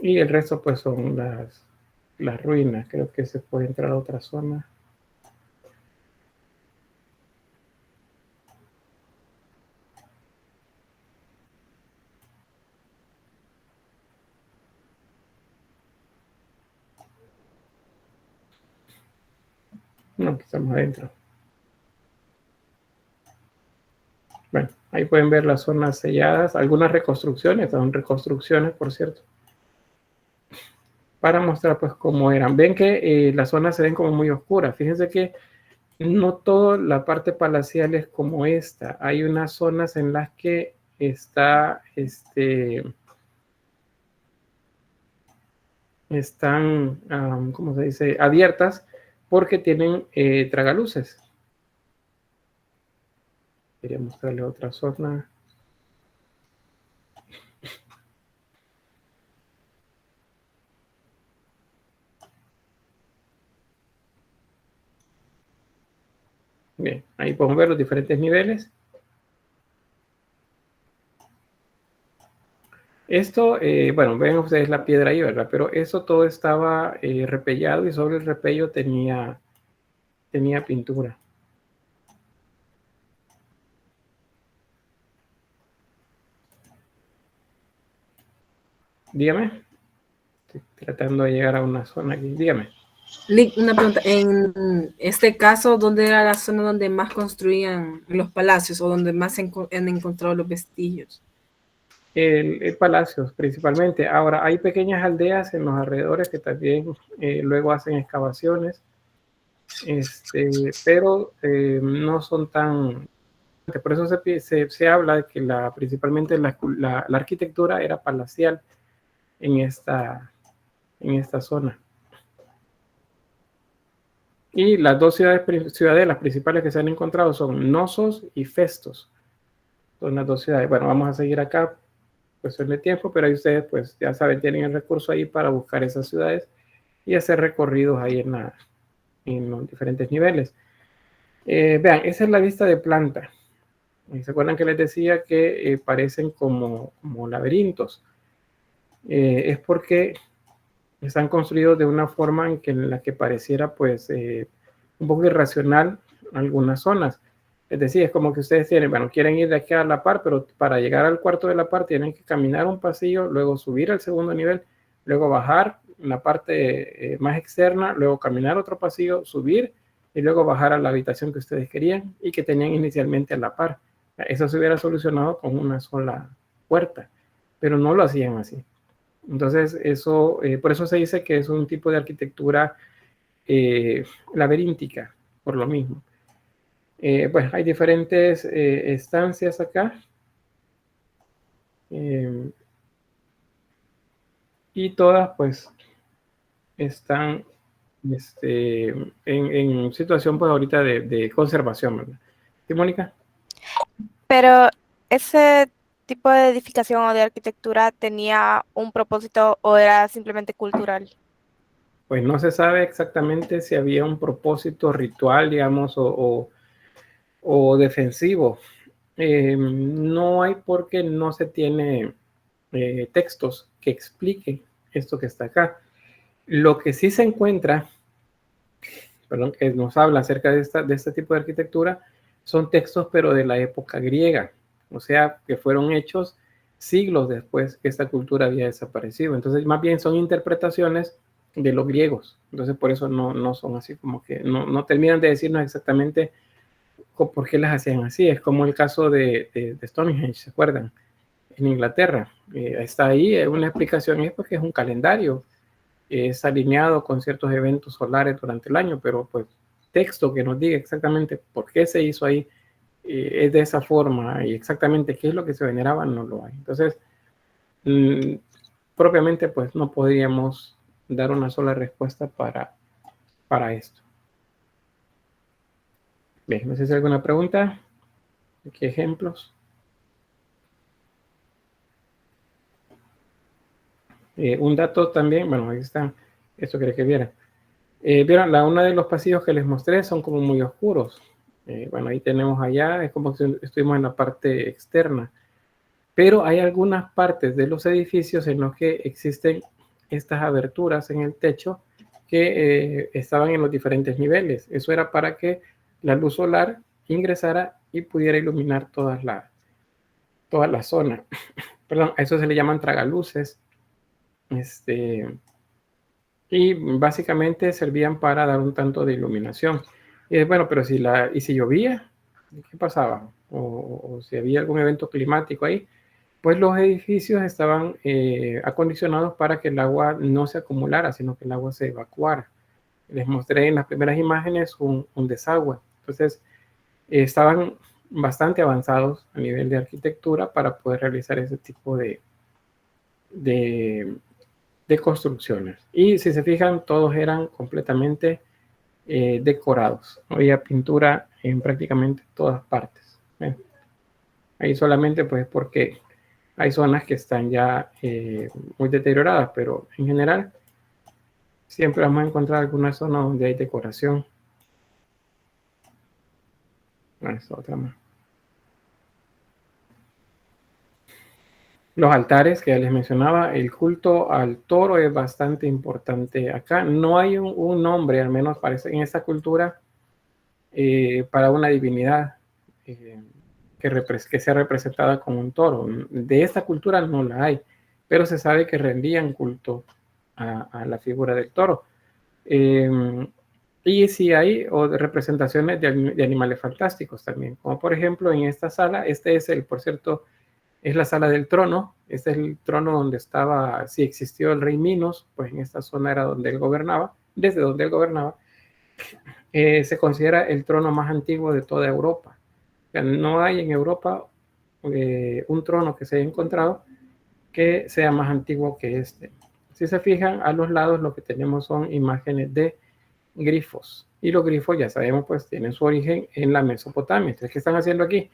Y el resto pues son las ruinas. Creo que se puede entrar a otra zona. No, aquí estamos adentro. Bueno, ahí pueden ver las zonas selladas. Algunas reconstrucciones, son reconstrucciones, por cierto. Para mostrar pues cómo eran. Ven que las zonas se ven como muy oscuras. Fíjense que no toda la parte palacial es como esta. Hay unas zonas en las que están, ¿cómo se dice? Abiertas porque tienen tragaluces. Quería mostrarle otra zona. Bien, ahí podemos ver los diferentes niveles. Esto, bueno, ven ustedes la piedra ahí, ¿verdad? Pero eso todo estaba repellado y sobre el repello tenía pintura. Dígame. Estoy tratando de llegar a una zona aquí. Dígame. Lick, una pregunta. En este caso, ¿dónde era la zona donde más construían los palacios o donde más han encontrado los vestigios? El palacios principalmente. Ahora, hay pequeñas aldeas en los alrededores que también luego hacen excavaciones, pero no son tan... Por eso se habla de que principalmente la arquitectura era palacial en esta zona. Y las dos ciudadelas principales que se han encontrado son Knossos y Festos. Son las dos ciudades. Bueno, vamos a seguir acá, cuestión de tiempo, pero ahí ustedes, pues ya saben, tienen el recurso ahí para buscar esas ciudades y hacer recorridos ahí en los diferentes niveles. Vean, esa es la vista de planta. ¿Se acuerdan que les decía que parecen como laberintos? Es porque están construidos de una forma en la que pareciera pues un poco irracional algunas zonas. Es decir, es como que ustedes quieren ir de aquí a la par, pero para llegar al cuarto de la par tienen que caminar un pasillo, luego subir al segundo nivel, luego bajar la parte más externa, luego caminar otro pasillo, subir y luego bajar a la habitación que ustedes querían y que tenían inicialmente a la par. Eso se hubiera solucionado con una sola puerta, pero no lo hacían así. Entonces, por eso se dice que es un tipo de arquitectura laberíntica, por lo mismo. Bueno, hay diferentes estancias acá. Y todas, pues, están en situación, pues, ahorita de conservación, ¿verdad? ¿Sí, Mónica? Pero ese tipo de edificación o de arquitectura tenía un propósito o era simplemente cultural. Pues no se sabe exactamente si había un propósito ritual, digamos, o defensivo. No hay porque no se tiene textos que expliquen esto que está acá. Lo que sí se encuentra, perdón, que nos habla acerca de este tipo de arquitectura, son textos, pero de la época griega, o sea, que fueron hechos siglos después que esta cultura había desaparecido. Entonces, más bien son interpretaciones de los griegos. Entonces, por eso no son así como que, no terminan de decirnos exactamente por qué las hacían así. Es como el caso de Stonehenge, ¿se acuerdan? En Inglaterra. Está ahí, una explicación es porque es un calendario, es alineado con ciertos eventos solares durante el año, pero pues texto que nos diga exactamente por qué se hizo ahí, es de esa forma y exactamente qué es lo que se veneraba, no lo hay. Entonces, propiamente pues no podríamos dar una sola respuesta para esto. Bien, no sé si hay alguna pregunta. ¿Qué ejemplos? Un dato también, bueno, ahí está, esto quería que vieran. Vieron, uno de los pasillos que les mostré son como muy oscuros. Bueno, ahí tenemos allá, es como si estuvimos en la parte externa. Pero hay algunas partes de los edificios en los que existen estas aberturas en el techo que estaban en los diferentes niveles. Eso era para que la luz solar ingresara y pudiera iluminar toda la zona. Perdón, a eso se le llaman tragaluces. Y básicamente servían para dar un tanto de iluminación. Y bueno, pero si llovía, ¿qué pasaba? O si había algún evento climático ahí, pues los edificios estaban acondicionados para que el agua no se acumulara, sino que el agua se evacuara. Les mostré en las primeras imágenes un desagüe. Entonces, estaban bastante avanzados a nivel de arquitectura para poder realizar ese tipo de construcciones. Y si se fijan, todos eran completamente decorados. Había pintura en prácticamente todas partes. Ahí solamente pues porque hay zonas que están ya muy deterioradas, pero en general siempre vamos a encontrar alguna zona donde hay decoración. Esta otra más. Los altares que ya les mencionaba, el culto al toro es bastante importante acá. No hay un nombre, al menos parece en esta cultura, para una divinidad que sea representada como un toro. De esta cultura no la hay, pero se sabe que rendían culto a la figura del toro. Y sí hay representaciones de animales fantásticos también, como por ejemplo en esta sala, por cierto, es la sala del trono. Este es el trono donde estaba, si existió el rey Minos, pues en esta zona era donde él gobernaba, desde donde él gobernaba. Se considera el trono más antiguo de toda Europa. O sea, no hay en Europa un trono que se haya encontrado que sea más antiguo que este. Si se fijan, a los lados lo que tenemos son imágenes de grifos. Y los grifos, ya sabemos, pues tienen su origen en la Mesopotamia. Entonces, ¿qué están haciendo aquí?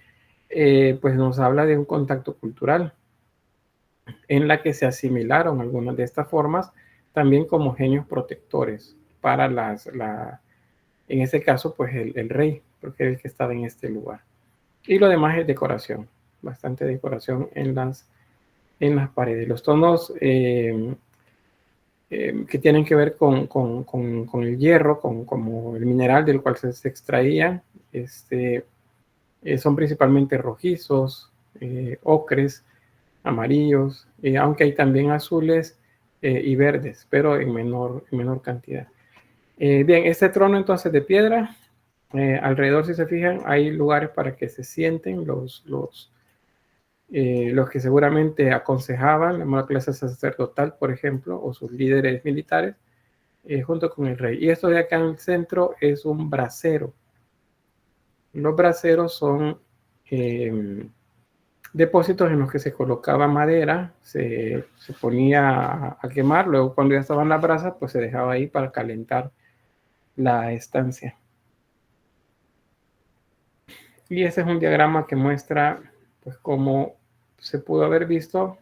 Pues nos habla de un contacto cultural en la que se asimilaron algunas de estas formas también como genios protectores para en este caso, pues el rey, porque es el que estaba en este lugar. Y lo demás es decoración, bastante decoración en las paredes. Los tonos que tienen que ver con el hierro, como el mineral del cual se extraían, son principalmente rojizos, ocres, amarillos, aunque hay también azules y verdes, pero en menor cantidad. Bien, este trono entonces de piedra, alrededor, si se fijan, hay lugares para que se sienten los que seguramente aconsejaban la clase sacerdotal, por ejemplo, o sus líderes militares. junto con el rey. Y esto de acá en el centro es un brasero. Los braseros son depósitos en los que se colocaba madera, se ponía a quemar, luego cuando ya estaban las brasas, pues se dejaba ahí para calentar la estancia. Y este es un diagrama que muestra pues cómo se pudo haber visto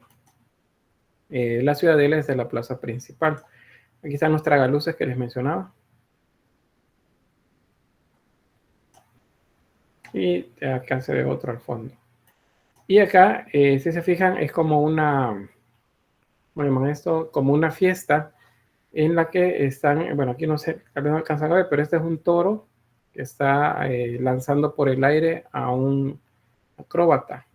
la ciudadela desde la plaza principal. Aquí están los tragaluces que les mencionaba. Y acá se ve otro al fondo. Y acá, si se fijan, es como una, ¿cómo llaman esto? Como una fiesta en la que están, bueno, aquí no sé, tal vez no alcanzan a ver, pero este es un toro que está lanzando por el aire a un acróbata.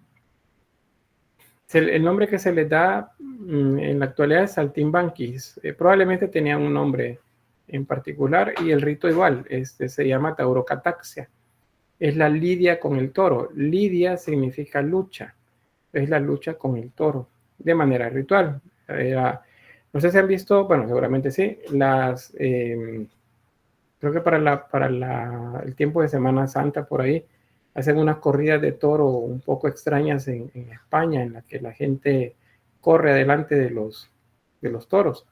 El nombre que se le da en la actualidad es saltimbanquis. Probablemente tenían un nombre en particular y el rito igual, se llama taurocataxia. Es la lidia con el toro. Lidia significa lucha. Es la lucha con el toro de manera ritual. No sé si han visto, bueno, seguramente sí, creo que para el tiempo de Semana Santa por ahí, hacen unas corridas de toro un poco extrañas en España, en la que la gente corre adelante de los toros.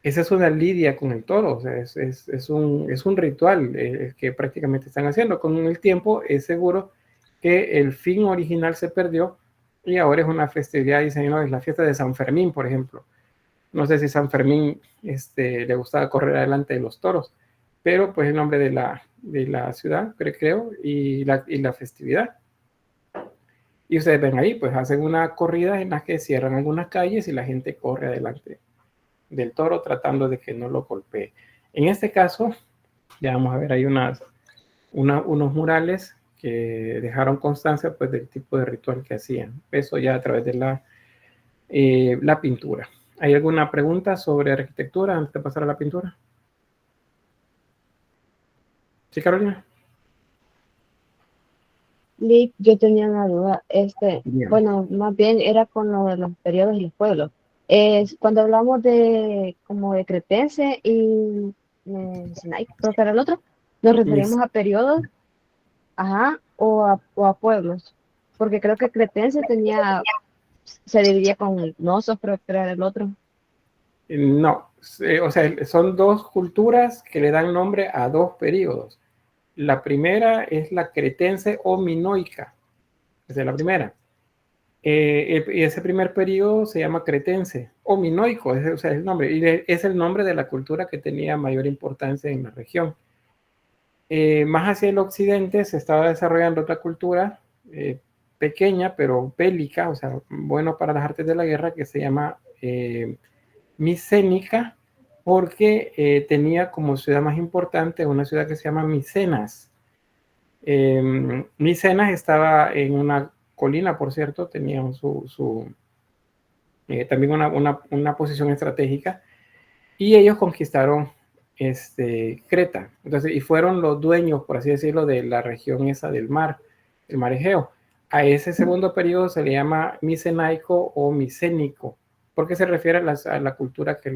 Esa es una lidia con el toro, o sea, es un ritual que prácticamente están haciendo. Con el tiempo es seguro que el fin original se perdió y ahora es una festividad, dicen, no, es la fiesta de San Fermín, por ejemplo. No sé si San Fermín le gustaba correr adelante de los toros, pero pues el nombre de la ciudad, creo, y la festividad. Y ustedes ven ahí, pues hacen una corrida en la que cierran algunas calles y la gente corre adelante del toro tratando de que no lo golpee. En este caso, ya vamos a ver, hay unos murales que dejaron constancia pues del tipo de ritual que hacían. Eso ya a través de la pintura. ¿Hay alguna pregunta sobre arquitectura antes de pasar a la pintura? ¿Sí, Carolina? Lick, yo tenía una duda. Bien. Bueno, más bien era con lo de los periodos y los pueblos. Cuando hablamos de como de Cretense y Sinai, creo que era el otro, nos referimos a periodos, ajá, o a pueblos. Porque creo que Cretense se dividía con Nosos, creo que era el otro. No, o sea, son dos culturas que le dan nombre a dos periodos. La primera es la cretense o minoica, esa es la primera. Y ese primer periodo se llama cretense o minoico, o sea, es el nombre, y es el nombre de la cultura que tenía mayor importancia en la región. Más hacia el occidente se estaba desarrollando otra cultura pequeña, pero bélica, o sea, bueno para las artes de la guerra, que se llama micénica, porque tenía como ciudad más importante una ciudad que se llama Micenas. Micenas estaba en una colina, por cierto, tenía también una posición estratégica, y ellos conquistaron Creta. Entonces, y fueron los dueños, por así decirlo, de la región esa del mar, el mar Egeo. A ese segundo periodo se le llama micenaico o micénico, porque se refiere a la cultura que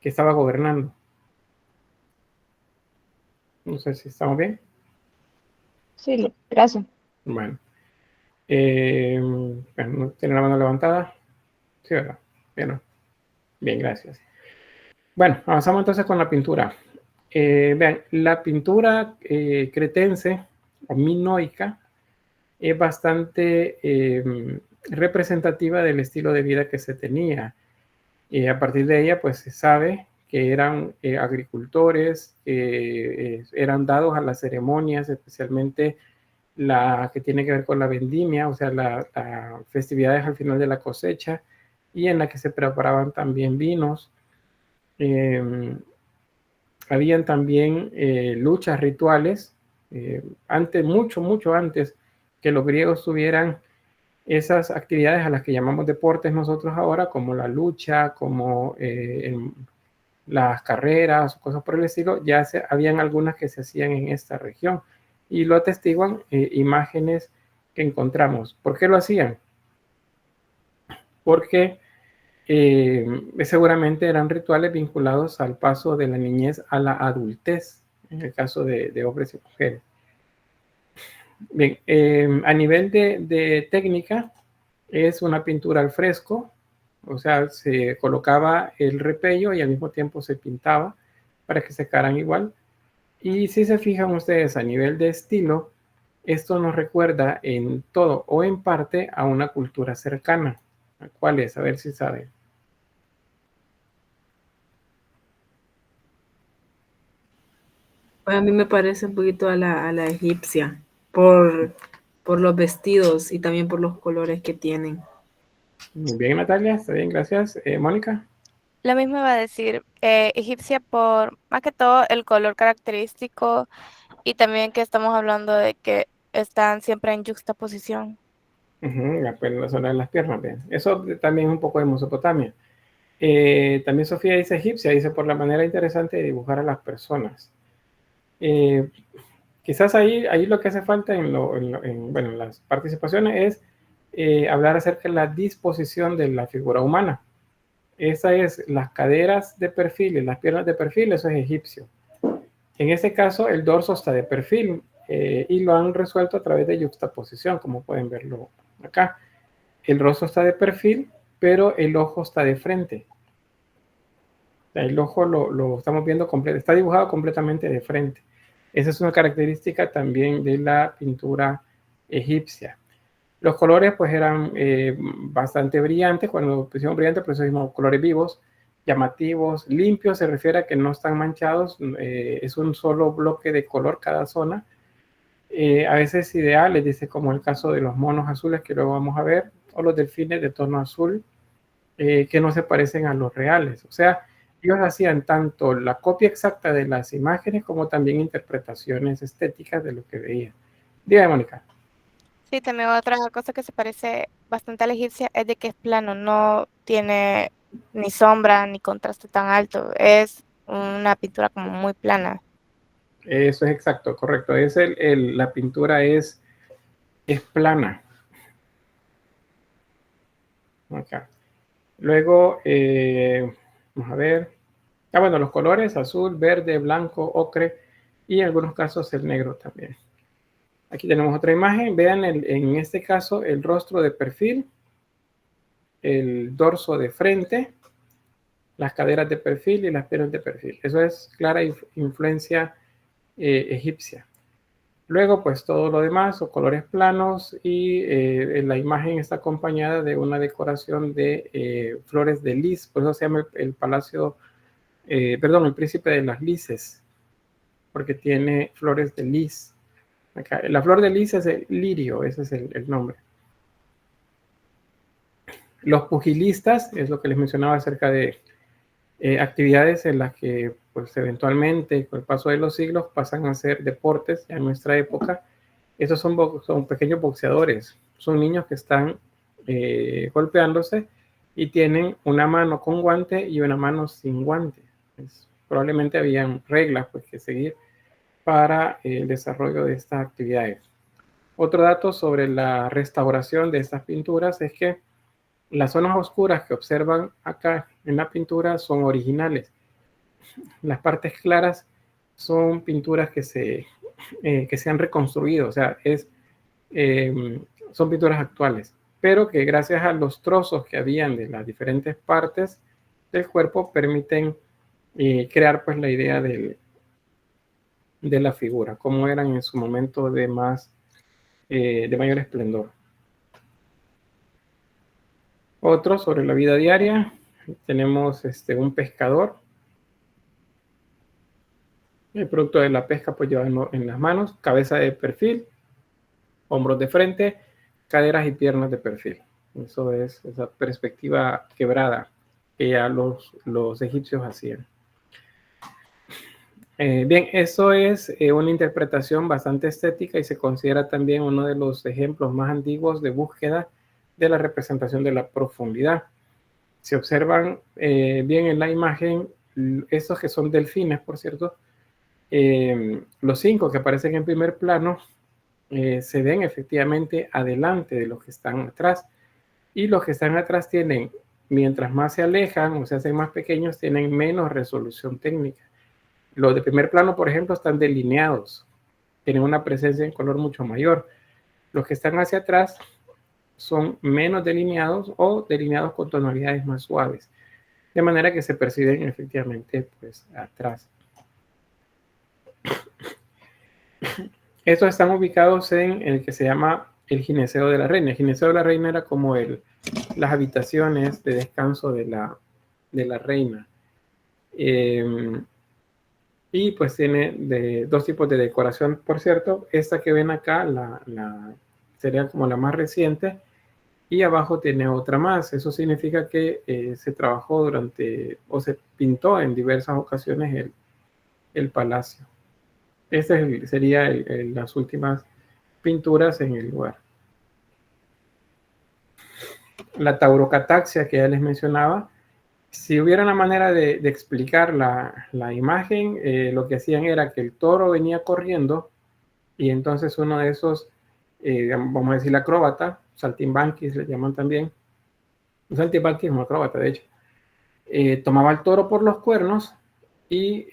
estaba gobernando. No sé si estamos bien. Sí, gracias. Bueno, ¿tiene la mano levantada? Sí, ¿verdad? Bien, bien, gracias. Bueno, avanzamos entonces con la pintura. Vean, la pintura cretense o minoica es bastante representativa del estilo de vida que se tenía. A partir de ella, pues se sabe que eran agricultores, eran dados a las ceremonias, especialmente la que tiene que ver con la vendimia, o sea, las festividades al final de la cosecha, y en la que se preparaban también vinos. Habían también luchas rituales, mucho antes que los griegos tuvieran esas actividades a las que llamamos deportes nosotros ahora, como la lucha, como las carreras, cosas por el estilo. Habían algunas que se hacían en esta región y lo atestiguan imágenes que encontramos. ¿Por qué lo hacían? Porque seguramente eran rituales vinculados al paso de la niñez a la adultez, en el caso de hombres y mujeres. Bien, a nivel de técnica, es una pintura al fresco, o sea, se colocaba el repello y al mismo tiempo se pintaba para que secaran igual. Y si se fijan ustedes a nivel de estilo, esto nos recuerda en todo o en parte a una cultura cercana. ¿Cuál es? A ver si saben. Pues a mí me parece un poquito a la egipcia, por los vestidos y también por los colores que tienen. Muy bien, Natalia, está bien, gracias. Mónica. Lo mismo iba a decir, egipcia por más que todo el color característico y también que estamos hablando de que están siempre en juxtaposición. La zona de las piernas, bien. Eso también es un poco de Mesopotamia. También Sofía dice egipcia, dice por la manera interesante de dibujar a las personas. Quizás ahí lo que hace falta en las participaciones es hablar acerca de la disposición de la figura humana. Esa es las caderas de perfil y las piernas de perfil, eso es egipcio. En este caso, el dorso está de perfil y lo han resuelto a través de yuxtaposición, como pueden verlo acá. El rostro está de perfil, pero el ojo está de frente. El ojo lo estamos viendo completo, está dibujado completamente de frente. Esa es una característica también de la pintura egipcia. Los colores pues eran bastante brillantes. Cuando pusimos brillantes, pues decimos colores vivos, llamativos, limpios, se refiere a que no están manchados, es un solo bloque de color cada zona. A veces ideales, dice, como el caso de los monos azules que luego vamos a ver, o los delfines de tono azul, que no se parecen a los reales. O sea, ellos hacían tanto la copia exacta de las imágenes como también interpretaciones estéticas de lo que veían. Dígame, Mónica. Sí, también otra cosa que se parece bastante a la egipcia es de que es plano, no tiene ni sombra ni contraste tan alto, es una pintura como muy plana. Eso es exacto, correcto. La pintura es plana. Acá. Luego, vamos a ver. Bueno, los colores, azul, verde, blanco, ocre y en algunos casos el negro también. Aquí tenemos otra imagen. Vean en este caso el rostro de perfil, el dorso de frente, las caderas de perfil y las piernas de perfil. Eso es clara influencia egipcia. Luego, pues todo lo demás son colores planos y la imagen está acompañada de una decoración de flores de lis, por eso se llama el palacio, el príncipe de las lises, porque tiene flores de lis. Acá, la flor de lis es el lirio, ese es el nombre. Los pugilistas, es lo que les mencionaba acerca de actividades en las que pues eventualmente con el paso de los siglos pasan a ser deportes ya en nuestra época. Estos son pequeños boxeadores, son niños que están golpeándose y tienen una mano con guante y una mano sin guante. Probablemente habían reglas pues, que seguir para el desarrollo de estas actividades. Otro dato sobre la restauración de estas pinturas es que las zonas oscuras que observan acá en la pintura son originales. Las partes claras son pinturas que se han reconstruido, o sea, son pinturas actuales, pero que gracias a los trozos que habían de las diferentes partes del cuerpo permiten crear pues la idea de la figura, como eran en su momento de mayor esplendor. Otro sobre la vida diaria, tenemos un pescador. El producto de la pesca pues lleva en las manos, cabeza de perfil, hombros de frente, caderas y piernas de perfil. Eso es esa perspectiva quebrada que ya los egipcios hacían. Bien, eso es una interpretación bastante estética y se considera también uno de los ejemplos más antiguos de búsqueda de la representación de la profundidad. Si observan bien en la imagen, estos que son delfines, por cierto, los 5 que aparecen en primer plano se ven efectivamente adelante de los que están atrás, y los que están atrás tienen mientras más se alejan o se hacen más pequeños, tienen menos resolución técnica. Los de primer plano, por ejemplo, están delineados, tienen una presencia en color mucho mayor. Los que están hacia atrás son menos delineados o delineados con tonalidades más suaves, de manera que se perciben efectivamente pues atrás. Estos están ubicados en el que se llama el gineceo de la reina. El gineceo de la reina era como las habitaciones de descanso de la reina. Y pues tiene dos tipos de decoración, por cierto. Esta que ven acá sería como la más reciente, y abajo tiene otra más. Eso significa que se trabajó o se pintó en diversas ocasiones el palacio. Estas serían las últimas pinturas en el lugar. La taurocataxia que ya les mencionaba, si hubiera una manera de explicar la imagen, lo que hacían era que el toro venía corriendo y entonces uno de esos, vamos a decir la acróbata, saltimbanquis le llaman también, un saltimbanquis es un acróbata de hecho, tomaba al toro por los cuernos y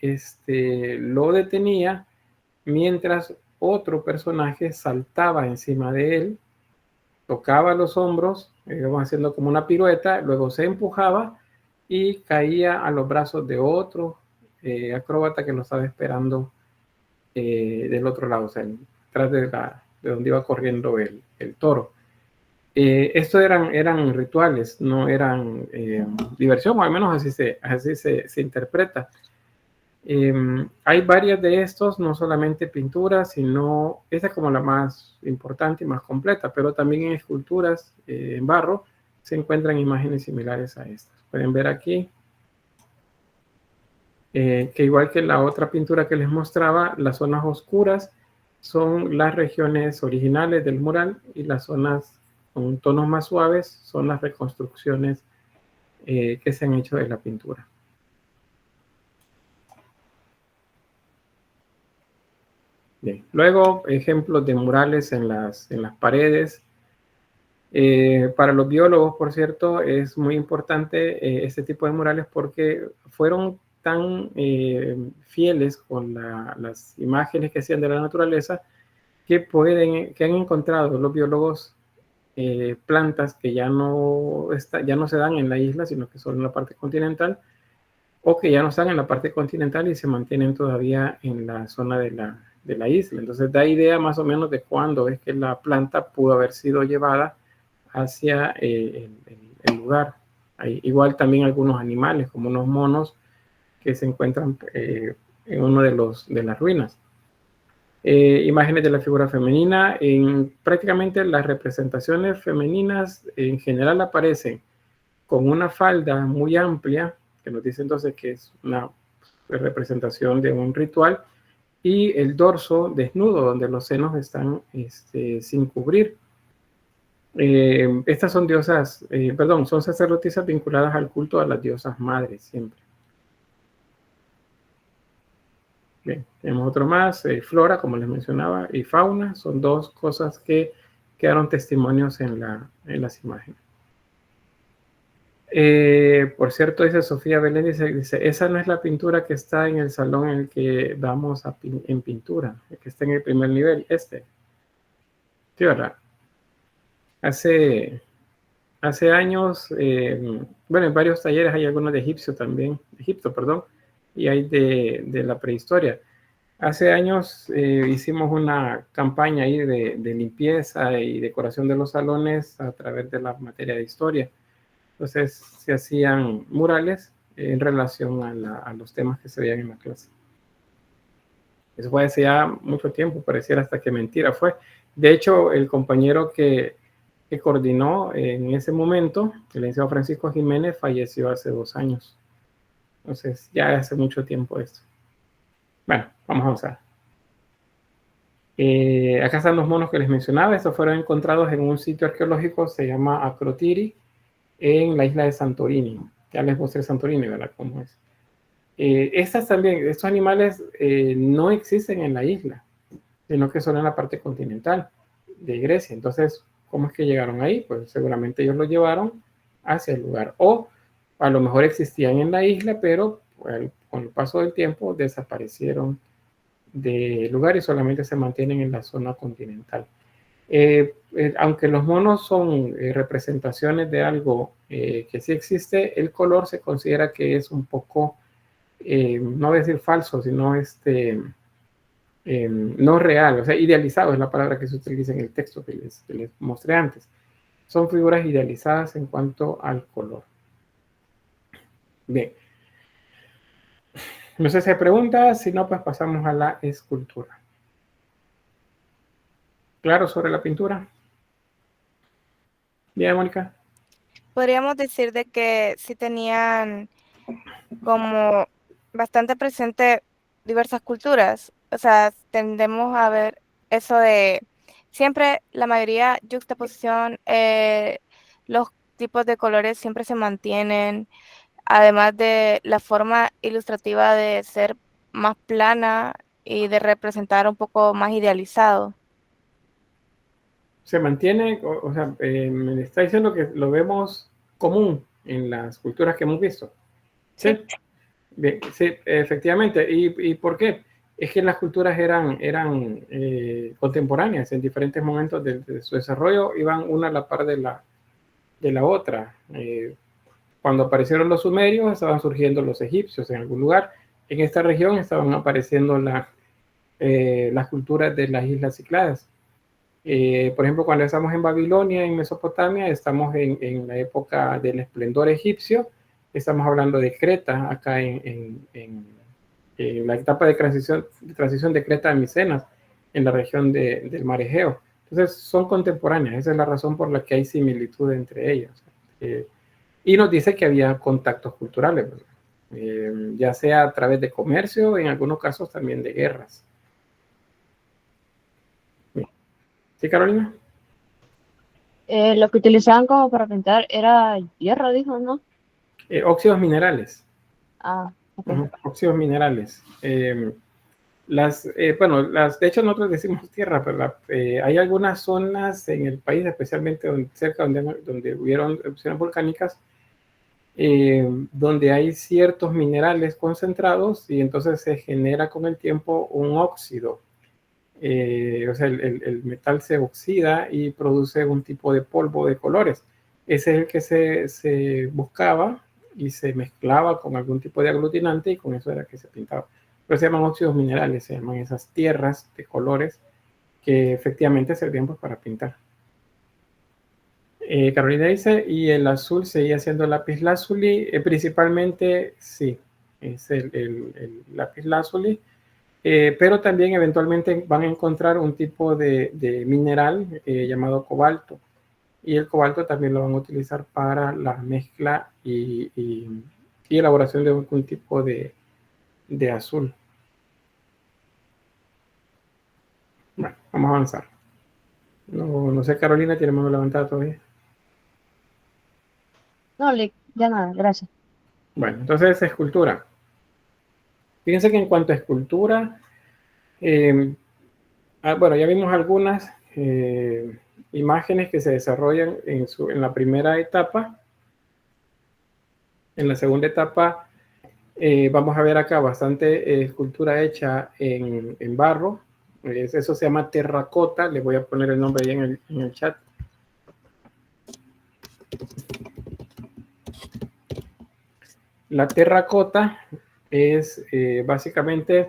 lo detenía mientras otro personaje saltaba encima de él, tocaba los hombros, vamos haciendo como una pirueta, luego se empujaba y caía a los brazos de otro acróbata que lo estaba esperando del otro lado, o sea, detrás de donde iba corriendo el toro. Estos eran rituales, no eran diversión, o al menos así se interpreta. Hay varias de estos, no solamente pinturas, sino esta es como la más importante y más completa, pero también en esculturas en barro se encuentran imágenes similares a estas. Pueden ver aquí que igual que la otra pintura que les mostraba, las zonas oscuras son las regiones originales del mural y las zonas con tonos más suaves son las reconstrucciones que se han hecho de la pintura. Bien. Luego, ejemplos de murales en las paredes. Para los biólogos, por cierto, es muy importante este tipo de murales porque fueron tan fieles con las imágenes que hacían de la naturaleza que han encontrado los biólogos plantas que ya no se dan en la isla, sino que son en la parte continental, o que ya no están en la parte continental y se mantienen todavía en la zona de la isla. Entonces da idea más o menos de cuándo es que la planta pudo haber sido llevada hacia el lugar. Hay igual también algunos animales, como unos monos que se encuentran en uno de las ruinas. Imágenes de la figura femenina. En prácticamente las representaciones femeninas en general aparecen con una falda muy amplia, que nos dice entonces que es una representación de un ritual, y el dorso desnudo, donde los senos están sin cubrir. Estas son son sacerdotisas vinculadas al culto a las diosas madres siempre. Bien, tenemos otro más, flora, como les mencionaba, y fauna, son dos cosas que quedaron testimonios en las imágenes. Por cierto, dice Sofía Belén, dice, esa no es la pintura que está en el salón en el que vamos en pintura, el que está en el primer nivel, Sí, ¿verdad? Hace años, bueno, en varios talleres hay algunos de Egipto, y hay de la prehistoria. Hace años hicimos una campaña ahí de limpieza y decoración de los salones a través de la materia de historia. Entonces se hacían murales en relación a los temas que se veían en la clase. Eso fue hace ya mucho tiempo, pareciera hasta que mentira fue. De hecho, el compañero que coordinó en ese momento, el licenciado Francisco Jiménez, falleció hace 2 años. Entonces, ya hace mucho tiempo esto. Bueno, vamos a avanzar. Acá están los monos que les mencionaba. Estos fueron encontrados en un sitio arqueológico, se llama Akrotiri, en la isla de Santorini. Ya les mostré Santorini, ¿verdad? ¿Cómo es? Estos animales no existen en la isla, sino que son en la parte continental de Grecia. Entonces, ¿cómo es que llegaron ahí? Pues seguramente ellos lo llevaron hacia el lugar. O a lo mejor existían en la isla, pero con el paso del tiempo desaparecieron del lugar y solamente se mantienen en la zona continental. Aunque los monos son representaciones de algo que sí existe, el color se considera que es un poco, no voy a decir falso, sino no real, o sea, idealizado es la palabra que se utiliza en el texto que les mostré antes. Son figuras idealizadas en cuanto al color. Bien. No sé si hay preguntas, si no, pues pasamos a la escultura. ¿Claro sobre la pintura? Bien, Mónica. Podríamos decir de que sí tenían como bastante presente diversas culturas. O sea, tendemos a ver eso de siempre, la mayoría, juxtaposición, los tipos de colores siempre se mantienen, además de la forma ilustrativa de ser más plana y de representar un poco más idealizado. Se mantiene, o sea, me está diciendo que lo vemos común en las culturas que hemos visto. ¿Sí? Bien, sí, efectivamente. ¿Y por qué? Es que las culturas eran contemporáneas en diferentes momentos de su desarrollo, iban una a la par de la otra. Cuando aparecieron los sumerios, estaban surgiendo los egipcios en algún lugar. En esta región estaban apareciendo las culturas de las Islas Cícladas. Por ejemplo, cuando estamos en Babilonia, en Mesopotamia, estamos en la época del esplendor egipcio. Estamos hablando de Creta, acá en la etapa de transición de Creta a Micenas, en la región del Mar Egeo. Entonces, son contemporáneas. Esa es la razón por la que hay similitud entre ellas. Y nos dice que había contactos culturales, ya sea a través de comercio, en algunos casos también de guerras. ¿Sí, Carolina? Lo que utilizaban como para pintar era hierro, dijo, ¿no? Óxidos minerales. Ah, ok. Óxidos minerales. De hecho nosotros decimos tierra, pero hay algunas zonas en el país, especialmente cerca donde hubieron erupciones volcánicas, donde hay ciertos minerales concentrados y entonces se genera con el tiempo un óxido. O sea, el metal se oxida y produce un tipo de polvo de colores. Ese es el que se buscaba y se mezclaba con algún tipo de aglutinante y con eso era que se pintaba. Pero se llaman óxidos minerales, se llaman esas tierras de colores que efectivamente servían pues para pintar. Carolina dice, y el azul seguía siendo lapislázuli, principalmente sí, es el lapislázuli. Pero también eventualmente van a encontrar un tipo de mineral llamado cobalto. Y el cobalto también lo van a utilizar para la mezcla y elaboración de algún tipo de azul. Bueno, vamos a avanzar. No sé, Carolina, ¿tiene mano levantada todavía? No, ya nada, gracias. Bueno, entonces escultura. Fíjense que en cuanto a escultura, bueno, ya vimos algunas imágenes que se desarrollan en la primera etapa. En la segunda etapa vamos a ver acá bastante escultura hecha en barro. Eso se llama terracota. Le voy a poner el nombre ahí en el chat. La terracota es básicamente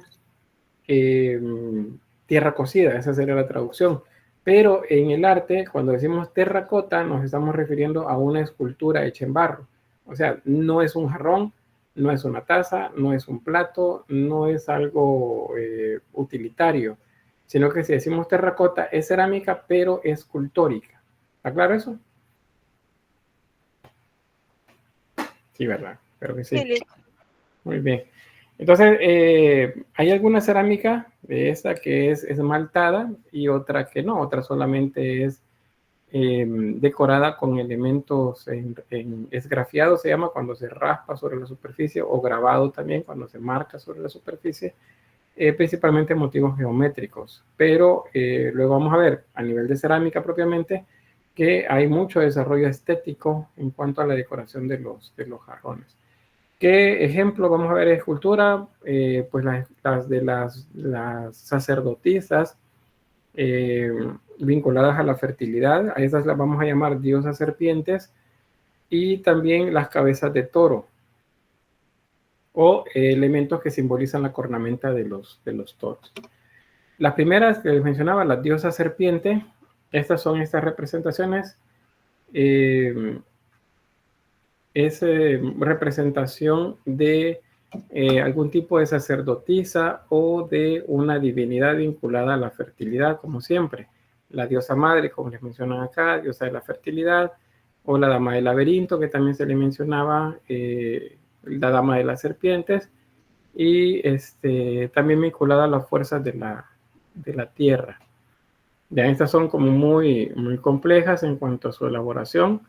tierra cocida, esa sería la traducción. Pero en el arte, cuando decimos terracota, nos estamos refiriendo a una escultura hecha en barro. O sea, no es un jarrón, no es una taza, no es un plato, no es algo utilitario, sino que si decimos terracota es cerámica, pero escultórica. ¿Está claro eso? Sí, ¿verdad? Creo que sí. Sí. Muy bien. Entonces, hay alguna cerámica de esta que es esmaltada y otra que no. Otra solamente es decorada con elementos esgrafiados, se llama cuando se raspa sobre la superficie, o grabado también cuando se marca sobre la superficie, principalmente motivos geométricos. Pero luego vamos a ver, a nivel de cerámica propiamente, que hay mucho desarrollo estético en cuanto a la decoración de los jarrones. ¿Qué ejemplo vamos a ver de escultura? Pues las sacerdotisas vinculadas a la fertilidad, a esas las vamos a llamar diosas serpientes, y también las cabezas de toro, o elementos que simbolizan la cornamenta de los toros. Las primeras que les mencionaba, las diosas serpiente, estas son estas representaciones. Es representación de algún tipo de sacerdotisa o de una divinidad vinculada a la fertilidad, como siempre. La diosa madre, como les mencionan acá, diosa de la fertilidad, o la dama del laberinto, que también se le mencionaba, la dama de las serpientes, y también vinculada a las fuerzas de la tierra. Ya estas son como muy, muy complejas en cuanto a su elaboración.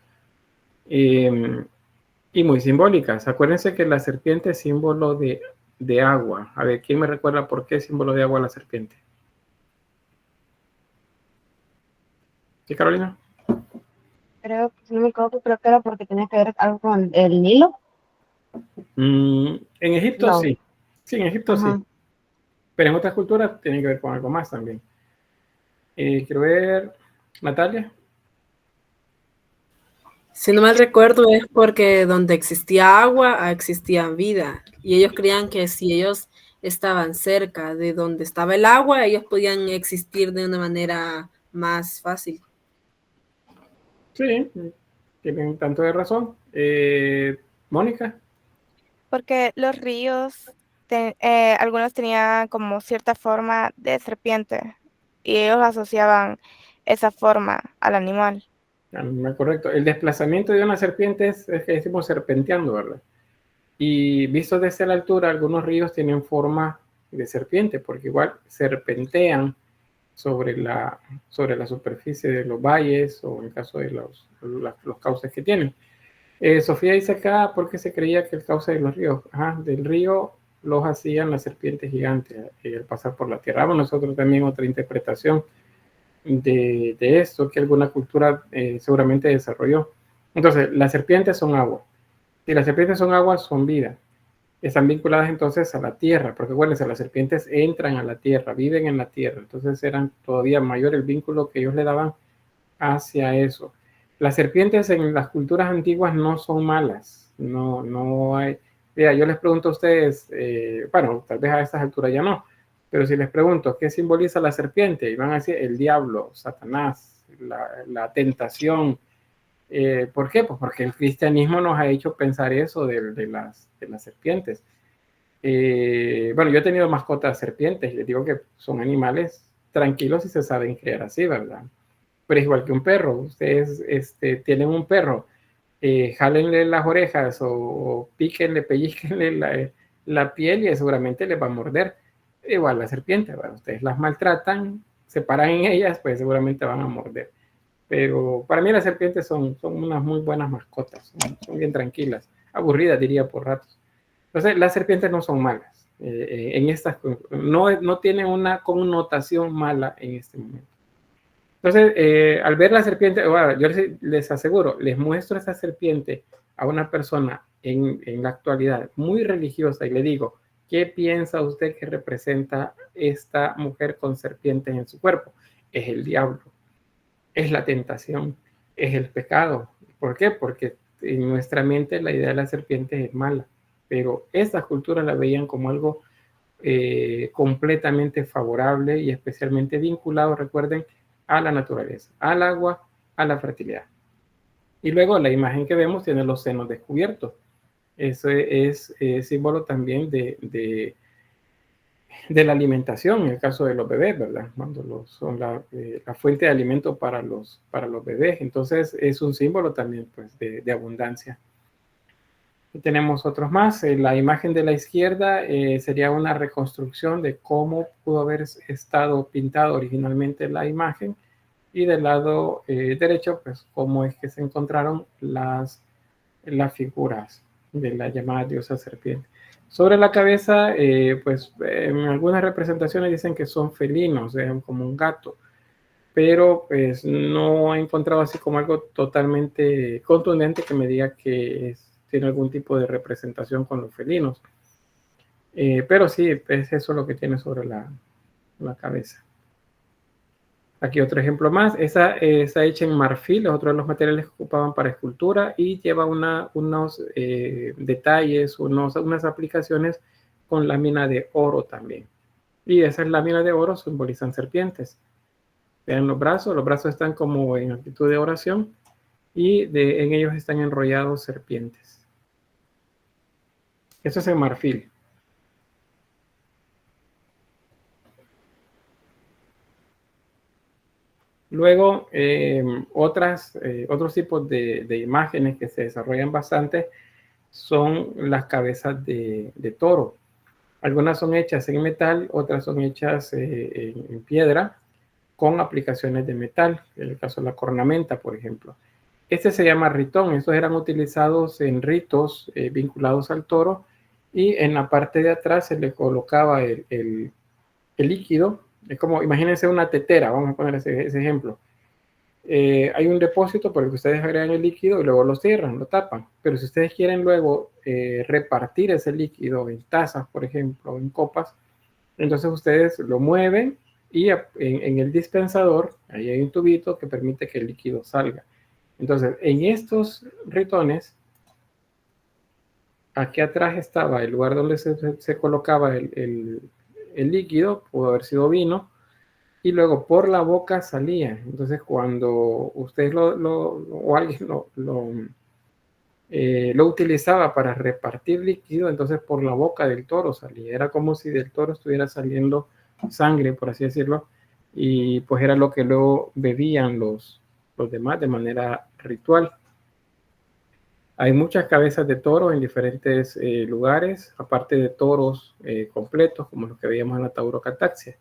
Y muy simbólicas. Acuérdense que la serpiente es símbolo de agua. A ver, ¿quién me recuerda por qué es símbolo de agua la serpiente? ¿Sí, Carolina? Creo, si no me equivoco, creo que era porque tenía que ver algo con el Nilo. En Egipto No. sí. Sí, en Egipto Ajá. sí. Pero en otras culturas tiene que ver con algo más también. Quiero ver, Natalia. Si no mal recuerdo, es porque donde existía agua, existía vida. Y ellos creían que si ellos estaban cerca de donde estaba el agua, ellos podían existir de una manera más fácil. Sí, tienen tanto de razón. Mónica. Porque los ríos, algunos tenían como cierta forma de serpiente y ellos asociaban esa forma al animal. Correcto. El desplazamiento de una serpiente es que decimos serpenteando, ¿verdad? Y visto desde la altura, algunos ríos tienen forma de serpiente, porque igual serpentean sobre la superficie de los valles, o en caso de los cauces que tienen. Sofía dice acá, porque se creía que el cauce de los ríos, del río los hacían las serpientes gigantes al pasar por la tierra. Bueno, nosotros también otra interpretación de esto, que alguna cultura seguramente desarrolló. Entonces, las serpientes son agua. Si las serpientes son agua, son vida. Están vinculadas entonces a la tierra, porque acuérdense, las serpientes entran a la tierra, viven en la tierra, entonces eran todavía mayor el vínculo que ellos le daban hacia eso. Las serpientes en las culturas antiguas no son malas, no hay. Mira, yo les pregunto a ustedes, bueno, tal vez a estas alturas ya no, pero si les pregunto, ¿qué simboliza la serpiente? Y van a decir el diablo, Satanás, la tentación. ¿Por qué? Pues porque el cristianismo nos ha hecho pensar eso de las serpientes. Bueno, yo he tenido mascotas serpientes, les digo que son animales tranquilos y se saben criar así, ¿verdad? Pero es igual que un perro. Ustedes tienen un perro, jálenle las orejas o píquenle, pellizquenle la piel y seguramente les va a morder. Igual la serpiente, ¿verdad? Ustedes las maltratan, se paran en ellas, pues seguramente van a morder. Pero para mí las serpientes son unas muy buenas mascotas, son bien tranquilas, aburridas diría por ratos. Entonces las serpientes no son malas, en estas, no tienen una connotación mala en este momento. Entonces, al ver la serpiente, bueno, yo les aseguro, les muestro esta serpiente a una persona en la actualidad muy religiosa y le digo, ¿qué piensa usted que representa esta mujer con serpientes en su cuerpo? Es el diablo. Es la tentación, es el pecado. ¿Por qué? Porque en nuestra mente la idea de la serpiente es mala, pero estas culturas la veían como algo completamente favorable y especialmente vinculado, recuerden, a la naturaleza, al agua, a la fertilidad. Y luego la imagen que vemos tiene los senos descubiertos. Eso es símbolo también de la alimentación, en el caso de los bebés, ¿verdad? Cuando son la fuente de alimento para los bebés. Entonces es un símbolo también, pues, de abundancia. Y tenemos otros más. La imagen de la izquierda sería una reconstrucción de cómo pudo haber estado pintada originalmente la imagen. Y del lado derecho, pues, cómo es que se encontraron las figuras de la llamada diosa serpiente. Sobre la cabeza, pues en algunas representaciones dicen que son felinos, como un gato. pero pues no he encontrado así como algo totalmente contundente que me diga que tiene algún tipo de representación con los felinos. Pero sí, es eso lo que tiene sobre la cabeza. Aquí otro ejemplo más. Esa está hecha en marfil, es otro de los materiales que ocupaban para escultura y lleva unos detalles, unas aplicaciones con lámina de oro también. Y esas láminas de oro simbolizan serpientes. Vean los brazos están como en actitud de oración y en ellos están enrollados serpientes. Eso es en marfil. Luego, otros tipos de imágenes que se desarrollan bastante son las cabezas de toro. Algunas son hechas en metal, otras son hechas en piedra con aplicaciones de metal, en el caso de la cornamenta, por ejemplo. Este se llama ritón. Estos eran utilizados en ritos vinculados al toro y en la parte de atrás se le colocaba el líquido. Es como, imagínense una tetera, vamos a poner ese ejemplo. Hay un depósito por el que ustedes agregan el líquido y luego lo cierran, lo tapan. Pero si ustedes quieren luego repartir ese líquido en tazas, por ejemplo, o en copas, entonces ustedes lo mueven y en el dispensador, ahí hay un tubito que permite que el líquido salga. Entonces, en estos ritones, aquí atrás estaba el lugar donde se colocaba el líquido, pudo haber sido vino, y luego por la boca salía. Entonces, cuando ustedes o alguien lo utilizaba para repartir líquido, entonces por la boca del toro salía. Era como si del toro estuviera saliendo sangre, por así decirlo, y pues era lo que luego bebían los demás de manera ritual. Hay muchas cabezas de toro en diferentes lugares, aparte de toros completos, como los que veíamos en la Taurocataxia.